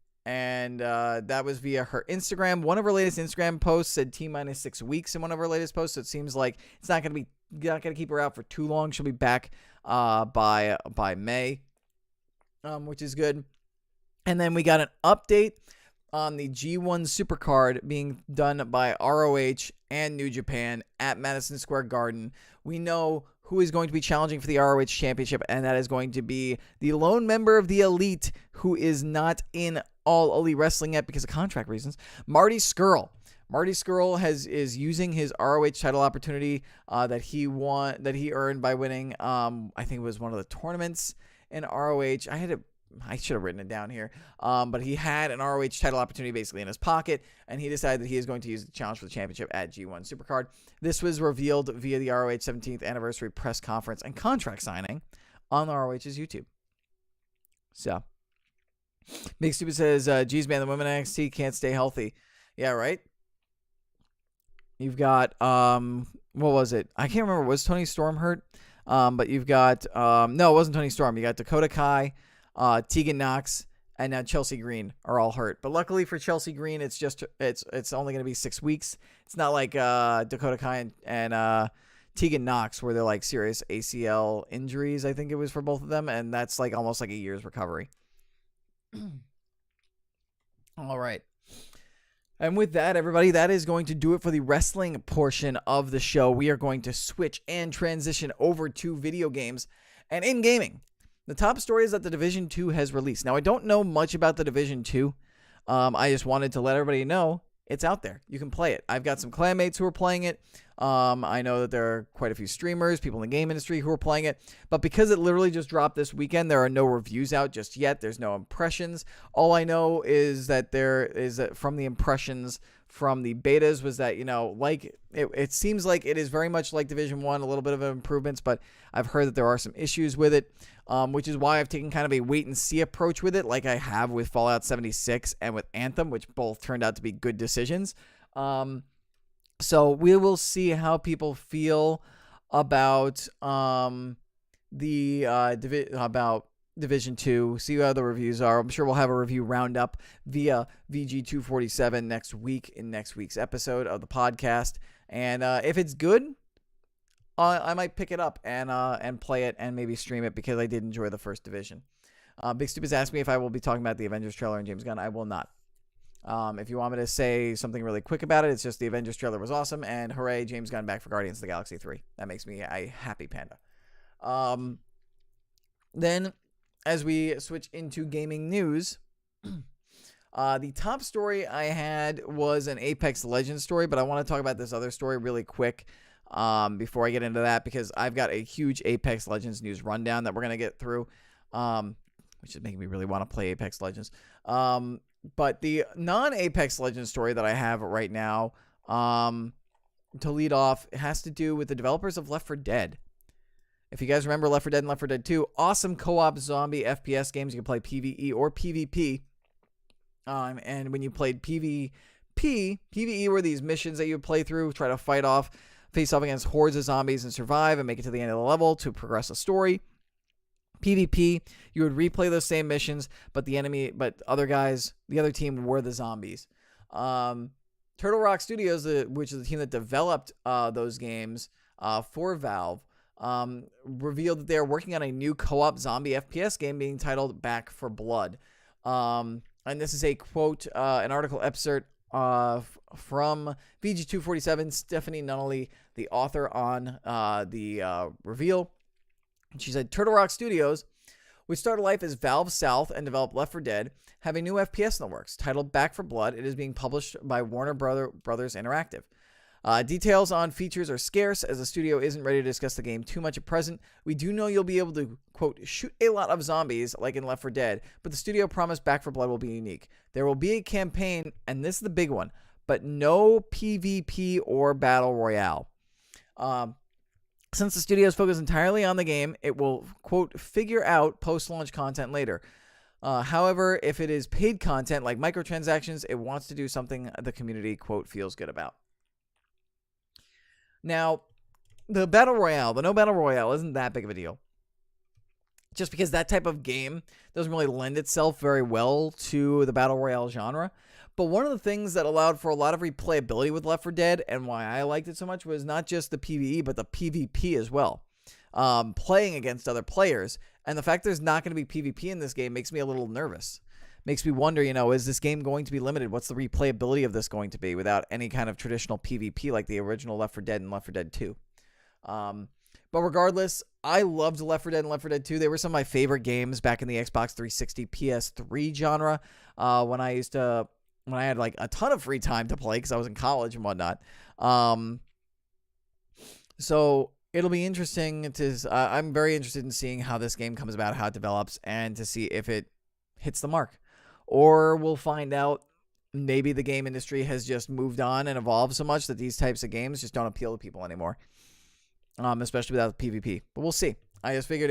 that was via her Instagram. One of her latest Instagram posts said T-minus 6 weeks in one of her latest posts. So it seems like it's not going to keep her out for too long. She'll be back by May, which is good. And then we got an update on the G1 Supercard being done by ROH and New Japan at Madison Square Garden. We know who is going to be challenging for the ROH Championship, and that is going to be the lone member of the Elite who is not in All Elite Wrestling yet because of contract reasons, Marty Scurll. Marty Scurll is using his ROH title opportunity that he earned by winning. I think it was one of the tournaments in ROH. I should have written it down here. But he had an ROH title opportunity basically in his pocket, and he decided that he is going to use the challenge for the championship at G1 Supercard. This was revealed via the ROH 17th anniversary press conference and contract signing on the ROH's YouTube. So, Big Stupid says, geez, man, the women in NXT can't stay healthy. Yeah, right? You've got, what was it? I can't remember. Was Toni Storm hurt? But you've got, no, it wasn't Toni Storm. You got Dakota Kai, Tegan Knox, and now Chelsea Green are all hurt. But luckily for Chelsea Green, it's only going to be 6 weeks. It's not like Dakota Kai and Tegan Knox where they're like serious ACL injuries. I think it was for both of them, and that's like almost like a year's recovery. All right. And with that, everybody, that is going to do it for the wrestling portion of the show. We are going to switch and transition over to video games and in gaming. The top story is that the Division 2 has released. Now, I don't know much about the Division 2. I just wanted to let everybody know it's out there. You can play it. I've got some clanmates who are playing it. I know that there are quite a few streamers, people in the game industry who are playing it. But because it literally just dropped this weekend, there are no reviews out just yet. There's no impressions. All I know is that from the impressions from the betas was that, like it seems like it is very much like Division 1, a little bit of improvements, but I've heard that there are some issues with it, which is why I've taken kind of a wait-and-see approach with it, like I have with Fallout 76 and with Anthem, which both turned out to be good decisions. So we will see how people feel about Division 2, see how the reviews are. I'm sure we'll have a review roundup via VG247 next week in next week's episode of the podcast. And if it's good, I might pick it up and play it and maybe stream it because I did enjoy the first Division. Big Stupid's asked me if I will be talking about the Avengers trailer and James Gunn. I will not. If you want me to say something really quick about it, it's just the Avengers trailer was awesome, and hooray, James Gunn back for Guardians of the Galaxy 3. That makes me a happy panda. Then, as we switch into gaming news, the top story I had was an Apex Legends story, but I want to talk about this other story really quick before I get into that, because I've got a huge Apex Legends news rundown that we're going to get through, which is making me really want to play Apex Legends. But the non-Apex Legends story that I have right now, to lead off, it has to do with the developers of Left 4 Dead. If you guys remember Left 4 Dead and Left 4 Dead 2, awesome co-op zombie FPS games. You can play PvE or PvP. And when you played PvE were these missions that you would play through, try to face off against hordes of zombies and survive and make it to the end of the level to progress the story. PvP, you would replay those same missions, but the other team were the zombies. Turtle Rock Studios, which is the team that developed those games for Valve, revealed that they are working on a new co-op zombie FPS game being titled Back 4 Blood. And this is a quote, an article excerpt from VG247, Stephanie Nunnally, the author on the reveal. She said, Turtle Rock Studios, which started life as Valve South and developed Left 4 Dead, have a new FPS in the works titled Back 4 Blood. It is being published by Warner Brothers Interactive. Details on features are scarce as the studio isn't ready to discuss the game too much at present. We do know you'll be able to, quote, shoot a lot of zombies like in Left 4 Dead, but the studio promised Back 4 Blood will be unique. There will be a campaign, and this is the big one, but no PvP or Battle Royale. Since the studio is focused entirely on the game, it will, quote, figure out post-launch content later. However, if it is paid content like microtransactions, it wants to do something the community, quote, feels good about. Now, the no Battle Royale isn't that big of a deal. Just because that type of game doesn't really lend itself very well to the Battle Royale genre. But one of the things that allowed for a lot of replayability with Left 4 Dead, and why I liked it so much, was not just the PvE, but the PvP as well. Playing against other players And the fact there's not going to be PvP in this game makes me a little nervous. Makes me wonder, is this game going to be limited? What's the replayability of this going to be without any kind of traditional PvP like the original Left 4 Dead and Left 4 Dead 2? But regardless, I loved Left 4 Dead and Left 4 Dead 2. They were some of my favorite games back in the Xbox 360 PS3 genre when I had like a ton of free time to play because I was in college and whatnot. So it'll be interesting I'm very interested in seeing how this game comes about, how it develops, and to see if it hits the mark. Or we'll find out maybe the game industry has just moved on and evolved so much that these types of games just don't appeal to people anymore. Especially without PvP. But we'll see. I just figured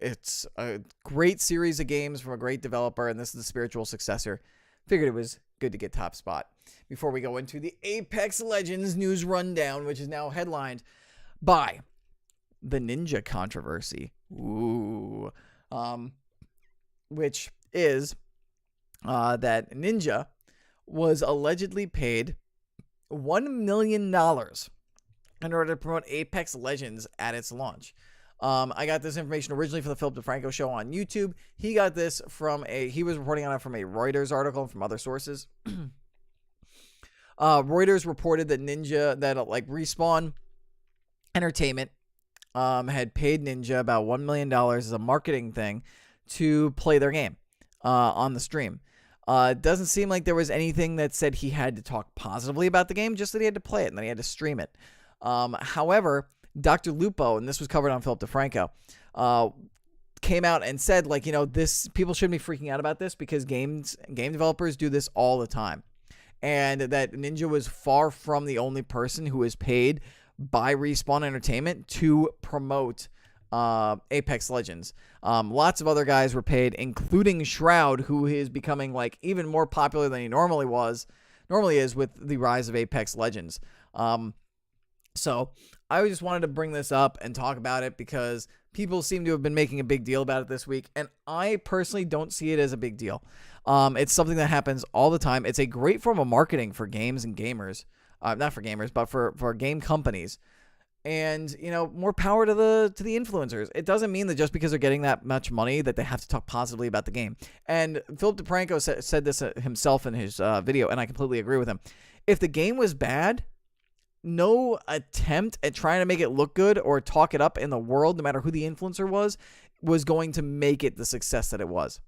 it's a great series of games from a great developer, and this is the spiritual successor. Figured it was good to get top spot. Before we go into the Apex Legends news rundown, which is now headlined by the Ninja controversy. Ooh. Which is that Ninja was allegedly paid $1 million in order to promote Apex Legends at its launch. I got this information originally from the Philip DeFranco show on YouTube. He got this he was reporting on it from a Reuters article and from other sources. Reuters reported that Respawn Entertainment had paid Ninja about $1 million as a marketing thing to play their game on the stream. It doesn't seem like there was anything that said he had to talk positively about the game, just that he had to play it and then he had to stream it. However, Dr. Lupo, and this was covered on Philip DeFranco, came out and said, people shouldn't be freaking out about this because game developers do this all the time. And that Ninja was far from the only person who was paid by Respawn Entertainment to promote Apex Legends. Lots of other guys were paid, including Shroud, who is becoming even more popular than he normally is with the rise of Apex Legends. So I just wanted to bring this up and talk about it because people seem to have been making a big deal about it this week, and I personally don't see it as a big deal. It's something that happens all the time. It's a great form of marketing for games and gamers. Not for gamers, but for game companies. And, more power to the influencers. It doesn't mean that just because they're getting that much money that they have to talk positively about the game. And Philip DeFranco said this himself in his video, and I completely agree with him. If the game was bad, no attempt at trying to make it look good or talk it up in the world, no matter who the influencer was going to make it the success that it was.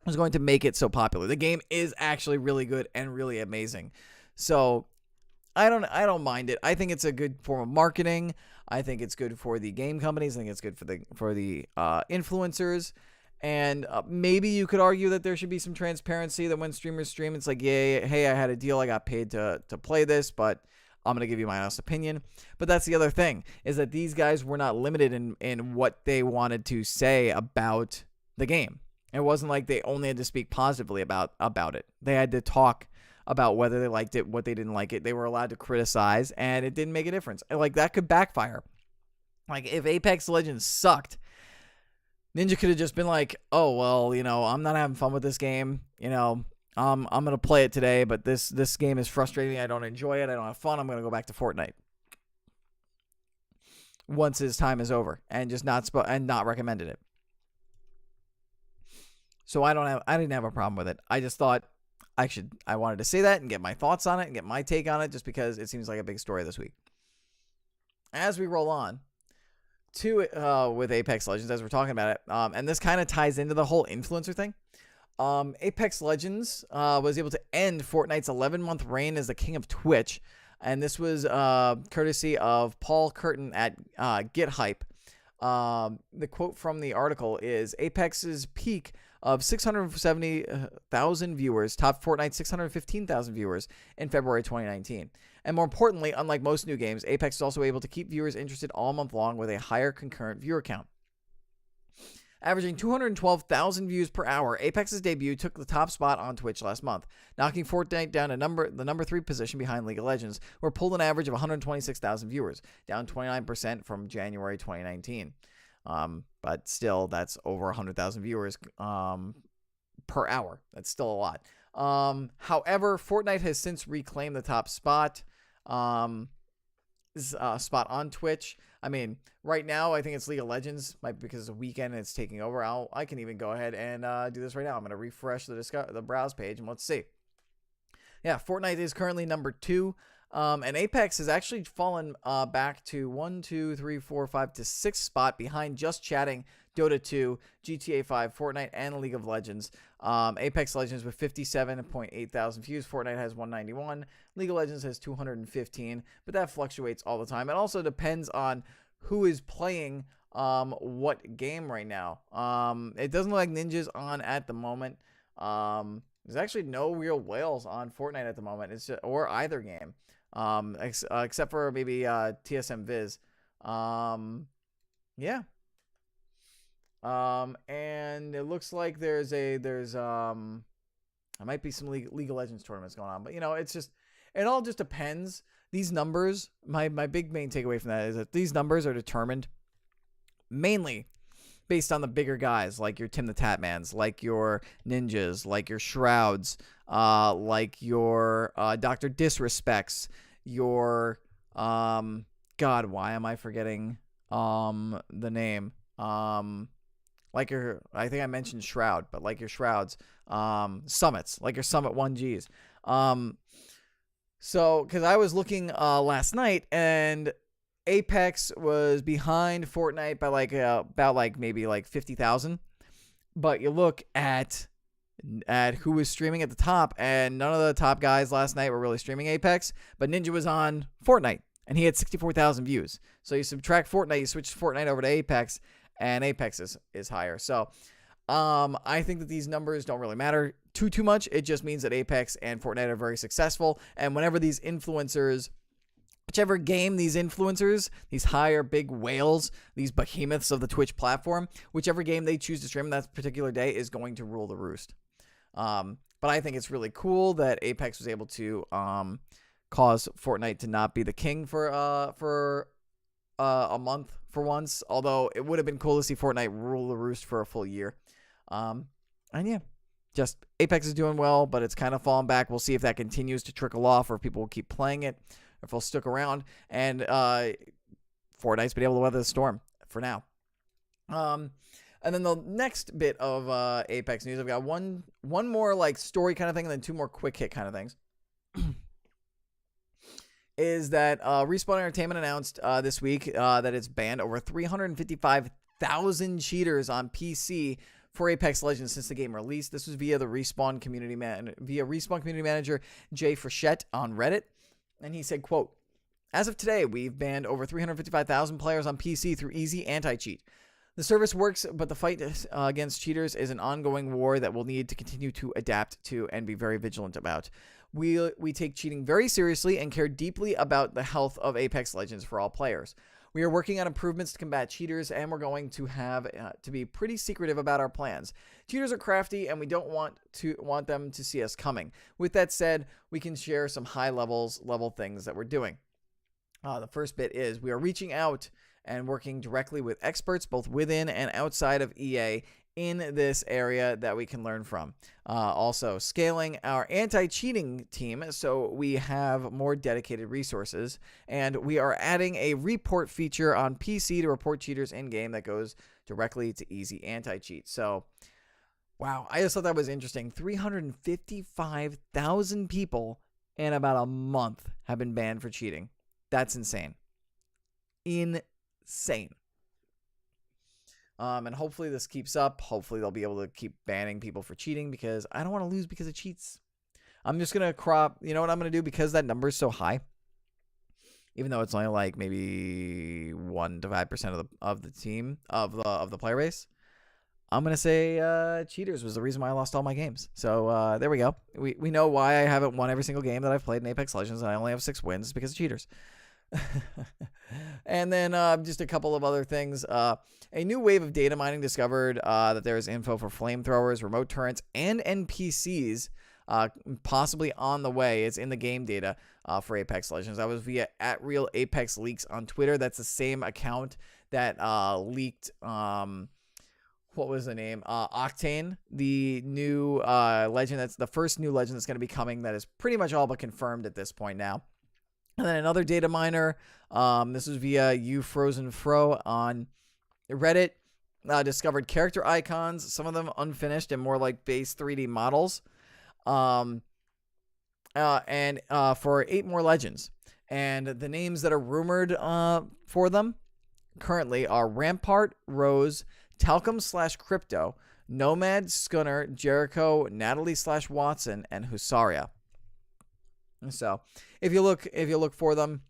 It was going to make it so popular. The game is actually really good and really amazing. So I don't mind it. I think it's a good form of marketing. I think it's good for the game companies. I think it's good for the influencers. And maybe you could argue that there should be some transparency that when streamers stream, it's like, yeah, hey, I had a deal. I got paid to play this, but I'm going to give you my honest opinion. But that's the other thing, is that these guys were not limited in what they wanted to say about the game. It wasn't like they only had to speak positively about it. They had to talk about whether they liked it, what they didn't like it. They were allowed to criticize, and it didn't make a difference. That could backfire. If Apex Legends sucked, Ninja could have just been like, oh, well, I'm not having fun with this game. I'm going to play it today, but this game is frustrating. I don't enjoy it. I don't have fun. I'm going to go back to Fortnite once his time is over and just not recommended it. So I didn't have a problem with it. I just thought I wanted to say that and get my thoughts on it and get my take on it just because it seems like a big story this week. As we roll on to with Apex Legends, as we're talking about it, and this kind of ties into the whole influencer thing. Apex Legends was able to end Fortnite's 11-month reign as the king of Twitch, and this was courtesy of Paul Curtin at Get Hype. The quote from the article is, Apex's peak of 670,000 viewers topped Fortnite's 615,000 viewers in February 2019. And more importantly, unlike most new games, Apex is also able to keep viewers interested all month long with a higher concurrent viewer count. Averaging 212,000 views per hour, Apex's debut took the top spot on Twitch last month, knocking Fortnite down to the number 3 position behind League of Legends, where it pulled an average of 126,000 viewers, down 29% from January 2019. But still, that's over 100,000 viewers per hour. That's still a lot. However, Fortnite has since reclaimed the top spot on Twitch. I mean, right now, I think it's League of Legends, might be because it's a weekend and it's taking over. I can even go ahead and do this right now. I'm going to refresh the browse page and let's see. Yeah, Fortnite is currently number 2. And Apex has actually fallen back to 1, 2, 3, 4, 5 to 6 spot behind Just Chatting, Dota 2, GTA 5, Fortnite, and League of Legends. Apex Legends with 57.8 thousand views. Fortnite has 191. League of Legends has 215, but that fluctuates all the time. It also depends on who is playing what game right now. It doesn't look like Ninja's on at the moment. There's actually no real whales on Fortnite at the moment. It's just, or either game, except for maybe TSM Viz. Yeah. And it looks like there's there might be some League of Legends tournaments going on, but it all just depends. These numbers, my big main takeaway from that is that these numbers are determined mainly based on the bigger guys, like your Tim the Tatmans, like your Ninjas, like your Shrouds, like your Dr. Disrespects, your God, why am I forgetting the name? Like your, I think I mentioned Shroud, but like your Shrouds, Summits, like your Summit 1Gs. So, because I was looking last night, and Apex was behind Fortnite by about maybe 50,000. But you look at who was streaming at the top, and none of the top guys last night were really streaming Apex, but Ninja was on Fortnite, and he had 64,000 views. So you subtract Fortnite, you switch Fortnite over to Apex, and Apex is higher. So I think that these numbers don't really matter too much. It just means that Apex and Fortnite are very successful, and whenever these influencers, whichever game these influencers, these higher big whales, these behemoths of the Twitch platform, whichever game they choose to stream on that particular day is going to rule the roost. But I think it's really cool that Apex was able to cause Fortnite to not be the king for a month for once. Although it would have been cool to see Fortnite rule the roost for a full year. And yeah, just Apex is doing well, but it's kind of falling back. We'll see if that continues to trickle off, or if people will keep playing it, if they'll stick around. And Fortnite's been able to weather the storm for now. And then the next bit of Apex news, I've got one more story kind of thing, and then two more quick hit kind of things. Is that Respawn Entertainment announced this week that it's banned over 355,000 cheaters on PC for Apex Legends since the game released. This was via the Respawn community manager Jay Frechette on Reddit. And he said, quote, "As of today, we've banned over 355,000 players on PC through easy anti-cheat. The service works, but the fight against cheaters is an ongoing war that we'll need to continue to adapt to and be very vigilant about. We take cheating very seriously and care deeply about the health of Apex Legends for all players. We are working on improvements to combat cheaters, and we're going to have to be pretty secretive about our plans. Cheaters are crafty, and we don't want them to see us coming. With that said, we can share some high level things that we're doing. The first bit is we are reaching out and working directly with experts both within and outside of EA in this area that we can learn from. Also, scaling our anti-cheating team so we have more dedicated resources. And we are adding a report feature on PC to report cheaters in-game that goes directly to easy anti-cheat." So, wow, I just thought that was interesting. 355,000 people in about a month have been banned for cheating. That's insane. Insane. And hopefully this keeps up. Hopefully they'll be able to keep banning people for cheating, because I don't want to lose because of cheats. I'm just going to crop, you know what I'm going to do, because that number is so high, even though it's only maybe 1 to 5% of the team, of the player base. I'm going to say cheaters was the reason why I lost all my games. So there we go. We know why I haven't won every single game that I've played in Apex Legends, and I only have 6 wins because of cheaters. And then just a couple of other things. A new wave of data mining discovered that there is info for flamethrowers, remote turrets, and NPCs possibly on the way. It's in the game data for Apex Legends. That was via @RealApexLeaks on Twitter. That's the same account that leaked... what was the name? Octane, the new legend. That's the first new legend that's going to be coming. That is pretty much all but confirmed at this point now. And then another data miner. This was via uFrozenFro on Reddit. Discovered character icons, some of them unfinished and more like base 3D models. And for 8 more legends. And the names that are rumored for them currently are Rampart, Rose, Talcum/Crypto, Nomad, Scunner, Jericho, Natalie/Watson, and Husaria. So if you look for them,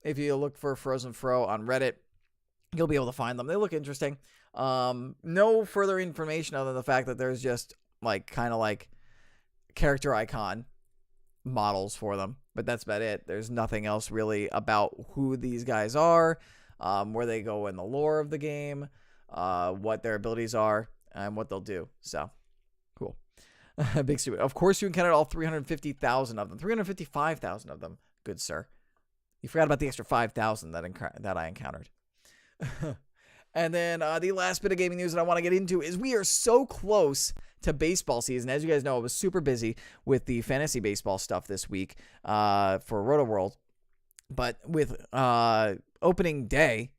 if you look for Frozen Fro on Reddit, you'll be able to find them. They look interesting. No further information other than the fact that there's just kind of like character icon models for them, but that's about it. There's nothing else really about who these guys are, where they go in the lore of the game, what their abilities are, and what they'll do. So cool. Big stupid. Of course, you encountered all 350,000 of them. 355,000 of them. Good sir. You forgot about the extra 5,000 that I encountered. And then the last bit of gaming news that I want to get into is we are so close to baseball season. As you guys know, I was super busy with the fantasy baseball stuff this week for Roto World. But with opening day,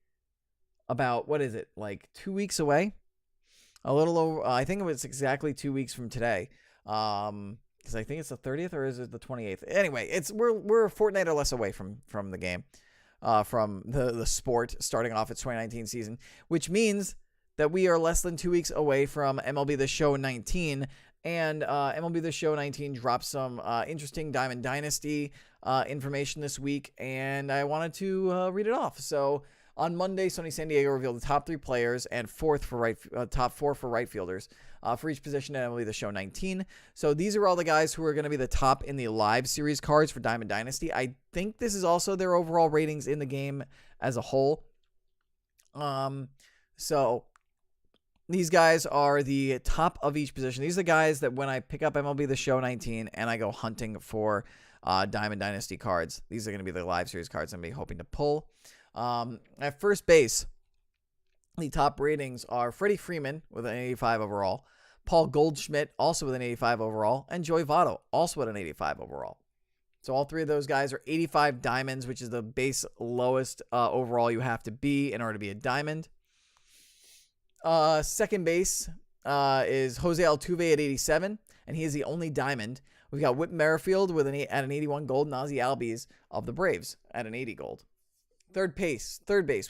about, 2 weeks away? A little over, I think it was exactly 2 weeks from today. Because I think it's the 30th, or is it the 28th? Anyway, we're a fortnight or less away from the game, from the sport starting off its 2019 season, which means that we are less than 2 weeks away from MLB The Show 19, and MLB The Show 19 dropped some interesting Diamond Dynasty information this week, and I wanted to read it off. So on Monday, Sony San Diego revealed the top 3 players and top 4 for right fielders for each position at MLB The Show 19. So these are all the guys who are going to be the top in the live series cards for Diamond Dynasty. I think this is also their overall ratings in the game as a whole. So these guys are the top of each position. These are the guys that when I pick up MLB The Show 19 and I go hunting for Diamond Dynasty cards, these are going to be the live series cards I'm going to be hoping to pull. At first base, the top ratings are Freddie Freeman with an 85 overall, Paul Goldschmidt also with an 85 overall, and Joey Votto also with an 85 overall. So all 3 of those guys are 85 diamonds, which is the base lowest overall you have to be in order to be a diamond. Second base is Jose Altuve at 87, and he is the only diamond. We've got Whit Merrifield with at an 81 gold, and Ozzie Albies of the Braves at an 80 gold. Third base,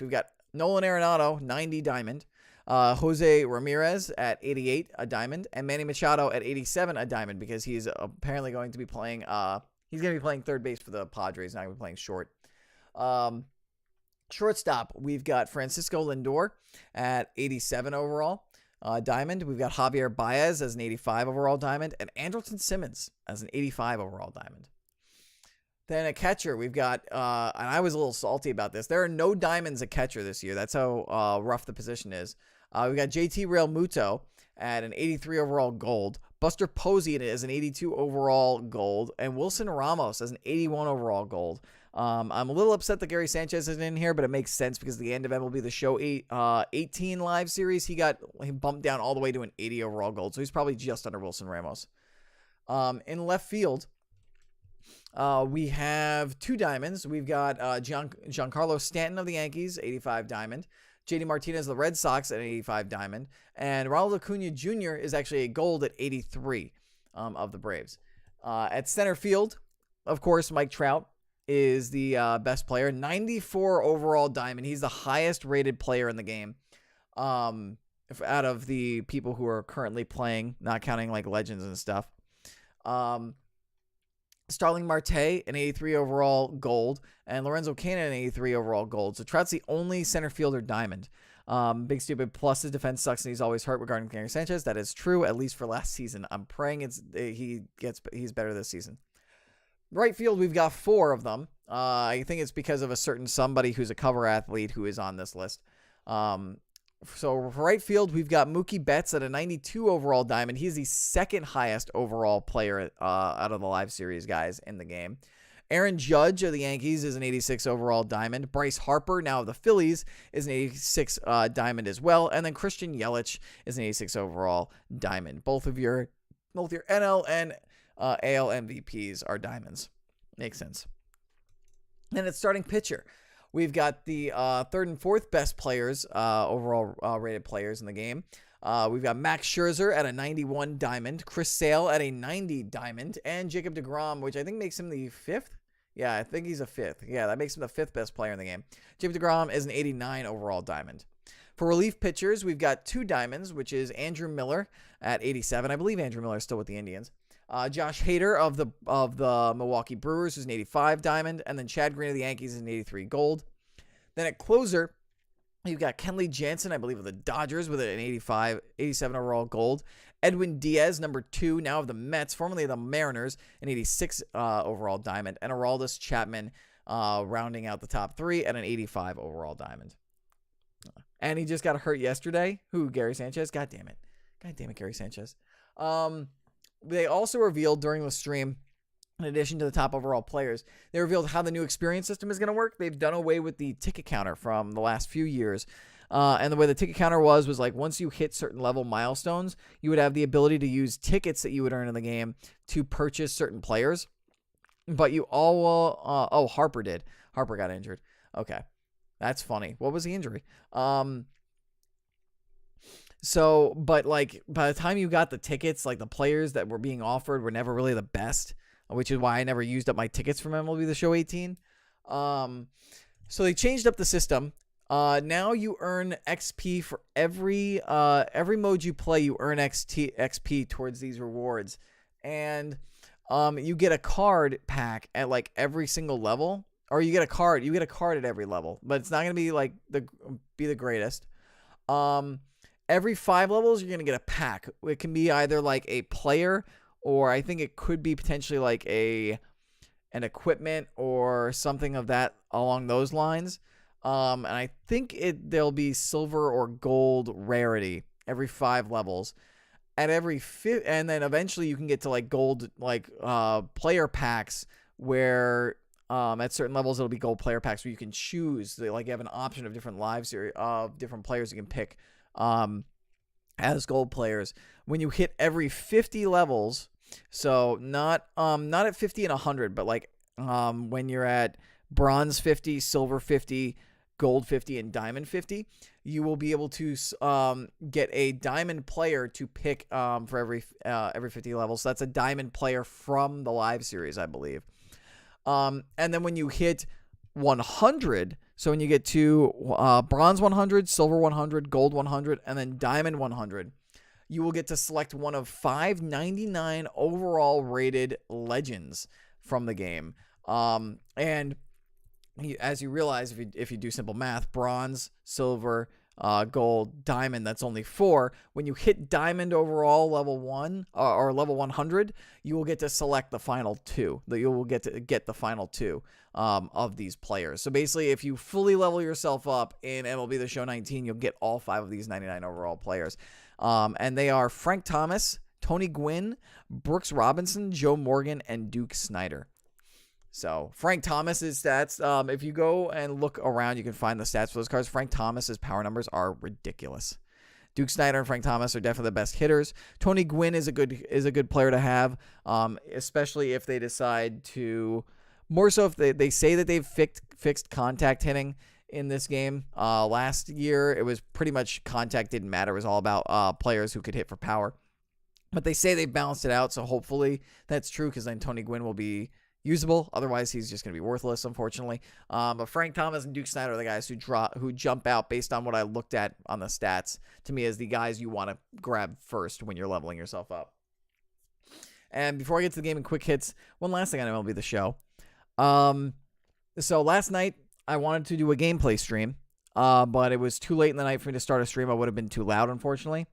we've got Nolan Arenado, 90 diamond, Jose Ramirez at 88, a diamond, and Manny Machado at 87, a diamond, because he's apparently going to be playing, he's going to be playing third base for the Padres, not going to be playing short. Shortstop, we've got Francisco Lindor at 87 overall, diamond. We've got Javier Baez as an 85 overall diamond, and Andrelton Simmons as an 85 overall diamond. Then a catcher, we've got, and I was a little salty about this. There are no diamonds at catcher this year. That's how rough the position is. We've got JT Realmuto at an 83 overall gold. Buster Posey as an 82 overall gold. And Wilson Ramos as an 81 overall gold. I'm a little upset that Gary Sanchez isn't in here, but it makes sense because at the end of MLB The Show 18 live series, he bumped down all the way to an 80 overall gold. So he's probably just under Wilson Ramos. In left field, we have 2 diamonds. We've got Giancarlo Stanton of the Yankees, 85 diamond. JD Martinez of the Red Sox at an 85 diamond. And Ronald Acuna Jr. is actually a gold at 83 of the Braves. At center field, of course, Mike Trout is the best player. 94 overall diamond. He's the highest rated player in the game out of the people who are currently playing, not counting like legends and stuff. Starling Marte, an 83 overall gold, and Lorenzo Cain, an 83 overall gold. So Trout's the only center fielder diamond. Big stupid. Plus his defense sucks and he's always hurt regarding Gary Sanchez. That is true, at least for last season. I'm praying he's better this season. Right field, we've got 4 of them. I think it's because of a certain somebody who's a cover athlete who is on this list. So for right field, we've got Mookie Betts at a 92 overall diamond. He's the second highest overall player out of the live series guys in the game. Aaron Judge of the Yankees is an 86 overall diamond. Bryce Harper, now of the Phillies, is an 86 diamond as well. And then Christian Yelich is an 86 overall diamond. Both your NL and AL MVPs are diamonds. Makes sense. Then it's starting pitcher. We've got the third and fourth best players, overall rated players in the game. We've got Max Scherzer at a 91 diamond, Chris Sale at a 90 diamond, and Jacob deGrom, which I think makes him the fifth. Yeah, I think he's a fifth. Yeah, that makes him the fifth best player in the game. Jacob deGrom is an 89 overall diamond. For relief pitchers, we've got 2 diamonds, which is Andrew Miller at 87. I believe Andrew Miller is still with the Indians. Josh Hader of the Milwaukee Brewers is an 85 diamond, and then Chad Green of the Yankees is an 83 gold. Then at closer, you've got Kenley Jansen, I believe, of the Dodgers with an 87 overall gold. Edwin Diaz, number 2, now of the Mets, formerly of the Mariners, an 86 overall diamond. And Aroldis Chapman rounding out the top 3 at an 85 overall diamond. And he just got hurt yesterday. Who? Gary Sanchez? God damn it. Gary Sanchez. They also revealed during the stream, in addition to the top overall players, they revealed how the new experience system is going to work. They've done away with the ticket counter from the last few years. And the way the ticket counter was like once you hit certain level milestones, you would have the ability to use tickets that you would earn in the game to purchase certain players. But you all will... Harper did. Harper got injured. Okay. That's funny. What was the injury? But like by the time you got the tickets, like the players that were being offered were never really the best, which is why I never used up my tickets from MLB The Show 18. So they changed up the system. Now you earn XP for every mode you play. You earn XP towards these rewards, and you get a card pack at like every single level, or you get a card at every level, but it's not gonna be like the greatest. Every 5 levels, you're going to get a pack. It can be either like a player, or I think it could be potentially like an equipment or something of that along those lines. And I think there'll be silver or gold rarity every 5 levels. At every and then eventually you can get to like gold, like player packs where at certain levels it'll be gold player packs where you can choose. Like you have an option of different live series of different players you can pick. As gold players, when you hit every 50 levels, so not at 50 and 100, but like when you're at bronze 50, silver 50, gold 50, and diamond 50, you will be able to get a diamond player to pick for every 50 levels. So that's a diamond player from the live series, I believe. And then when you hit 100, so when you get to bronze 100, silver 100, gold 100, and then diamond 100, you will get to select one of 599 overall rated legends from the game. And as you realize, if you do simple math, bronze, silver, gold, diamond, that's only 4. When you hit diamond overall level 1 or level 100, you will get to select the final 2. You will get the final 2 of these players. So basically, if you fully level yourself up in MLB The Show 19, you'll get all 5 of these 99 overall players. And they are Frank Thomas, Tony Gwynn, Brooks Robinson, Joe Morgan, and Duke Snyder. So Frank Thomas's stats, if you go and look around, you can find the stats for those cards. Frank Thomas's power numbers are ridiculous. Duke Snyder and Frank Thomas are definitely the best hitters. Tony Gwynn is a good player to have, especially if they decide to, more so if they say that they've fixed contact hitting in this game. Last year, it was pretty much contact didn't matter. It was all about players who could hit for power. But they say they've balanced it out, so hopefully that's true, because then Tony Gwynn will be usable. Otherwise, he's just going to be worthless, unfortunately. But Frank Thomas and Duke Snyder are the guys who jump out based on what I looked at on the stats to me as the guys you want to grab first when you're leveling yourself up. And before I get to the game and quick hits, one last thing on MLB The Show. So last night, I wanted to do a gameplay stream, but it was too late in the night for me to start a stream. I would have been too loud, unfortunately.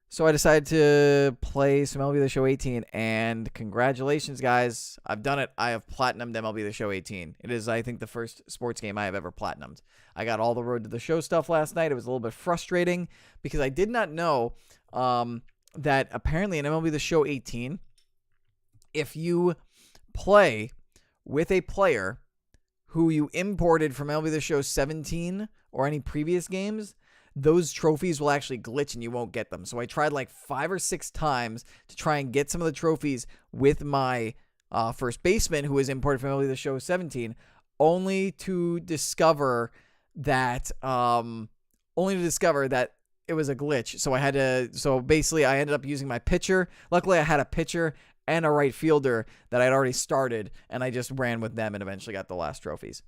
So I decided to play some MLB The Show 18, and congratulations, guys. I've done it. I have platinumed MLB The Show 18. It is, I think, the first sports game I have ever platinumed. I got all the Road to the Show stuff last night. It was a little bit frustrating because I did not know that apparently in MLB The Show 18, if you play with a player who you imported from MLB The Show 17 or any previous games, those trophies will actually glitch and you won't get them. So I tried like 5 or 6 times to try and get some of the trophies with my first baseman who was imported from MLB The Show 17, only to discover that it was a glitch. So basically I ended up using my pitcher. Luckily I had a pitcher and a right fielder that I'd already started, and I just ran with them and eventually got the last trophies.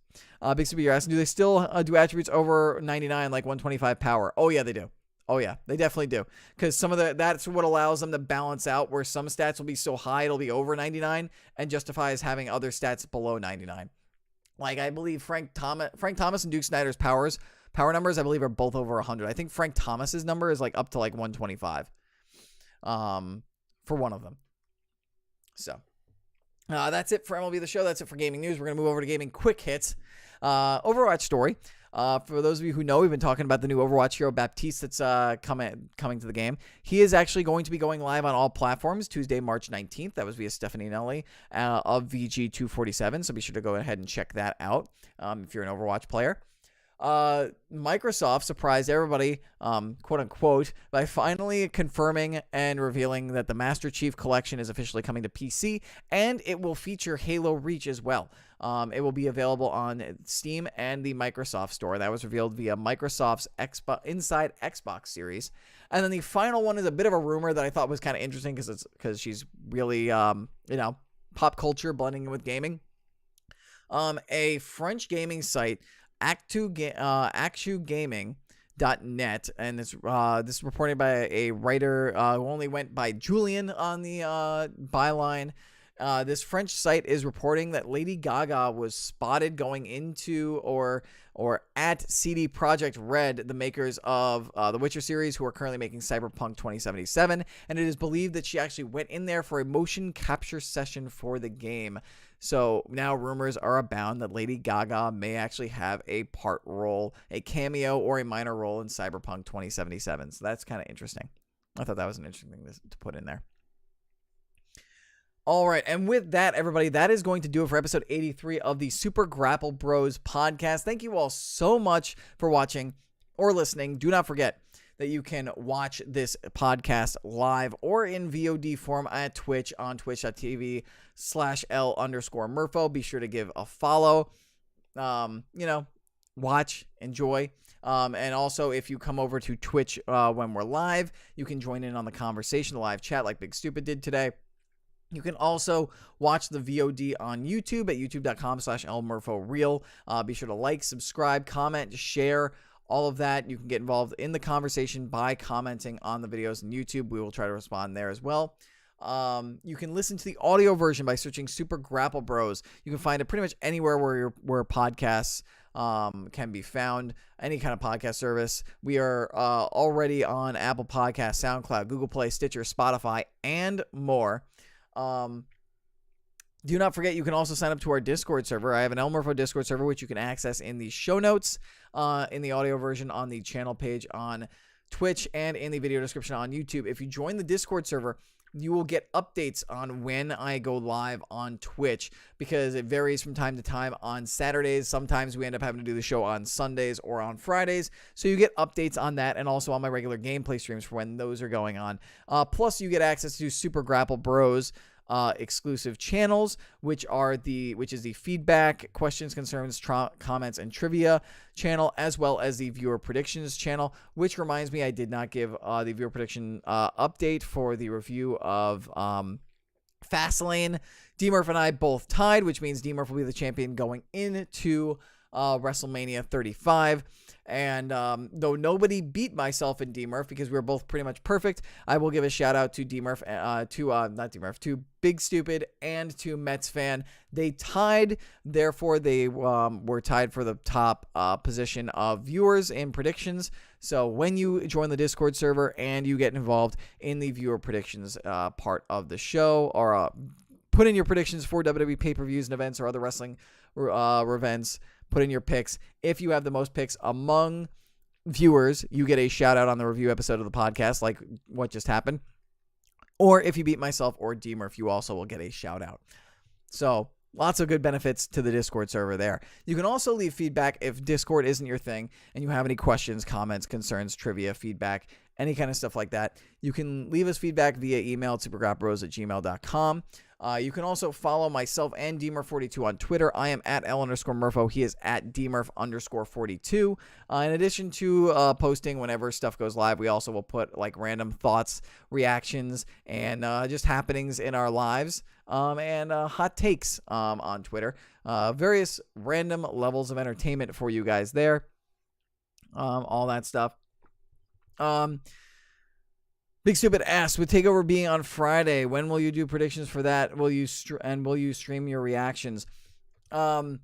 Big Super, you're asking, do they still do attributes over 99 like 125 power? Oh yeah, they do. Oh yeah, they definitely do. Because that's what allows them to balance out where some stats will be so high it'll be over 99 and justifies having other stats below 99. Like I believe Frank Thomas and Duke Snyder's power numbers I believe are both over 100. I think Frank Thomas's number is like up to like 125. For one of them. So, that's it for MLB The Show. That's it for gaming news. We're going to move over to gaming quick hits. Overwatch story. For those of you who know, we've been talking about the new Overwatch hero Baptiste that's coming to the game. He is actually going to be going live on all platforms Tuesday, March 19th. That was via Stephanie Nelly of VG247. So be sure to go ahead and check that out if you're an Overwatch player. Microsoft surprised everybody, quote unquote, by finally confirming and revealing that the Master Chief Collection is officially coming to PC, and it will feature Halo Reach as well. It will be available on Steam and the Microsoft Store. That was revealed via Microsoft's Inside Xbox series. And then the final one is a bit of a rumor that I thought was kind of interesting because she's really, pop culture blending in with gaming. A French gaming site, actugaming.net, and this is reported by a writer who only went by Julian on the byline. This French site is reporting that Lady Gaga was spotted going into or at CD Projekt Red, the makers of the Witcher series, who are currently making Cyberpunk 2077, and it is believed that she actually went in there for a motion capture session for the game. So now rumors are abound that Lady Gaga may actually have a part role, a cameo, or a minor role in Cyberpunk 2077. So that's kind of interesting. I thought that was an interesting thing to put in there. All right, and with that, everybody, that is going to do it for episode 83 of the Super Grapple Bros podcast. Thank you all so much for watching or listening. Do not forget that you can watch this podcast live or in VOD form at Twitch on twitch.tv/L_Murpho. Be sure to give a follow, watch, enjoy. And also, if you come over to Twitch when we're live, you can join in on the conversation, the live chat like Big Stupid did today. You can also watch the VOD on YouTube at youtube.com/LMurphoReal. Be sure to like, subscribe, comment, share, all of that. You can get involved in the conversation by commenting on the videos on YouTube. We will try to respond there as well. You can listen to the audio version by searching Super Grapple Bros. You can find it pretty much anywhere where podcasts can be found, any kind of podcast service. We are already on Apple Podcasts, SoundCloud, Google Play, Stitcher, Spotify, and more. Do not forget, you can also sign up to our Discord server. I have an Murpho Discord server, which you can access in the show notes, in the audio version on the channel page on Twitch, and in the video description on YouTube. If you join the Discord server, you will get updates on when I go live on Twitch, because it varies from time to time on Saturdays. Sometimes we end up having to do the show on Sundays or on Fridays. So you get updates on that, and also on my regular gameplay streams for when those are going on. Plus, you get access to Super Grapple Bros exclusive channels, which is the feedback, questions, concerns, comments, and trivia channel, as well as the viewer predictions channel. Which reminds me, I did not give the viewer prediction update for the review of Fastlane. DMurph and I both tied, which means DMurph will be the champion going into Wrestlemania 35. And though nobody beat myself and DMurph because we were both pretty much perfect, I will give a shout out to DMurph, to Big Stupid and to Mets Fan. They tied, therefore they were tied for the top position of viewers in predictions. So when you join the Discord server and you get involved in the viewer predictions part of the show, or put in your predictions for WWE pay-per-views and events or other wrestling events, put in your picks. If you have the most picks among viewers, you get a shout out on the review episode of the podcast, like what just happened. Or if you beat myself or DMurph, you also will get a shout out. So lots of good benefits to the Discord server there. You can also leave feedback if Discord isn't your thing and you have any questions, comments, concerns, trivia, feedback, any kind of stuff like that. You can leave us feedback via email at supergrappbros@gmail.com. You can also follow myself and DMurph42 on Twitter. I am at L_Murpho. He is at DMurph_42. In addition to posting whenever stuff goes live, we also will put like random thoughts, reactions, and just happenings in our lives, and hot takes on Twitter. Various random levels of entertainment for you guys there. All that stuff. Big Stupid asks, with TakeOver being on Friday, when will you do predictions for that? Will you stream your reactions? We'll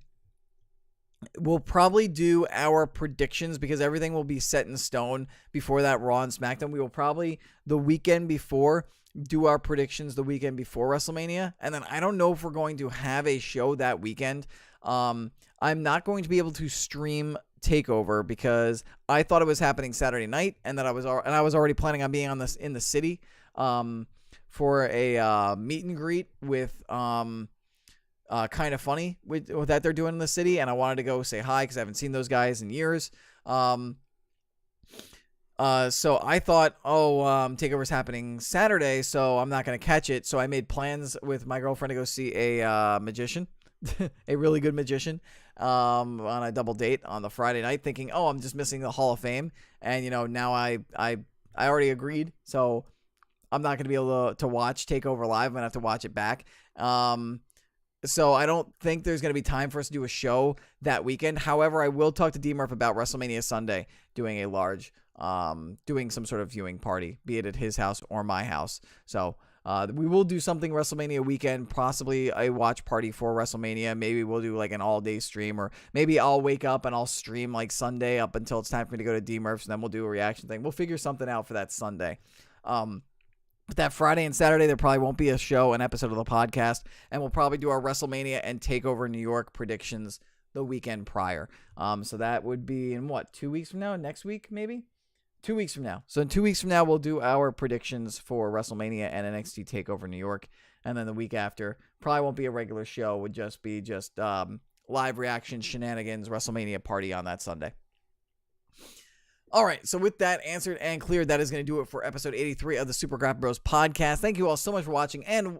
probably do our predictions because everything will be set in stone before that Raw and SmackDown. We will probably, the weekend before, do our predictions the weekend before WrestleMania. And then I don't know if we're going to have a show that weekend. I'm not going to be able to stream TakeOver because I thought it was happening Saturday night, and that I was already planning on being on this in the city for a meet and greet with Kind of Funny with that they're doing in the city, and I wanted to go say hi because I haven't seen those guys in years. So I thought, TakeOver's happening Saturday, so I'm not going to catch it. So I made plans with my girlfriend to go see a magician, a really good magician, on a double date on the Friday night, thinking, I'm just missing the Hall of Fame. And, now I already agreed. So I'm not going to be able to watch TakeOver live. I'm going to have to watch it back. So I don't think there's going to be time for us to do a show that weekend. However, I will talk to DMurph about WrestleMania Sunday, doing a large, doing some sort of viewing party, be it at his house or my house. So we will do something WrestleMania weekend, possibly a watch party for WrestleMania. Maybe we'll do like an all-day stream, or maybe I'll wake up and I'll stream like Sunday up until it's time for me to go to DMurph's, and then we'll do a reaction thing. We'll figure something out for that Sunday. But that Friday and Saturday, there probably won't be a show, an episode of the podcast, and we'll probably do our WrestleMania and TakeOver New York predictions the weekend prior. So that would be in 2 weeks from now? Next week, maybe? 2 weeks from now. So in 2 weeks from now, we'll do our predictions for WrestleMania and NXT TakeOver New York. And then the week after, probably won't be a regular show. Would just be live reaction shenanigans, WrestleMania party on that Sunday. All right, so with that answered and cleared, that is going to do it for episode 83 of the Super Grapple Bros podcast. Thank you all so much for watching, and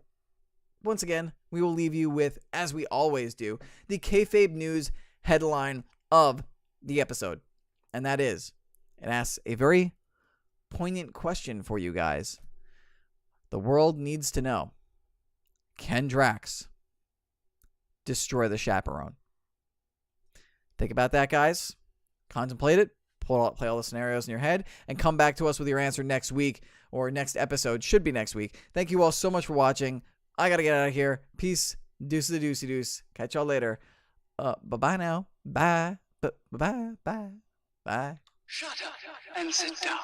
once again, we will leave you with, as we always do, the kayfabe news headline of the episode, and that is, it asks a very poignant question for you guys. The world needs to know, can Drax destroy the chaperone? Think about that, guys. Contemplate it. Play all the scenarios in your head, and come back to us with your answer next week, or next episode. Should be next week. Thank you all so much for watching. I got to get out of here. Peace. Deuces a deucey deuce. Catch y'all later. Bye-bye now. Bye. Bye. Bye. Bye. Bye. Shut up and sit down.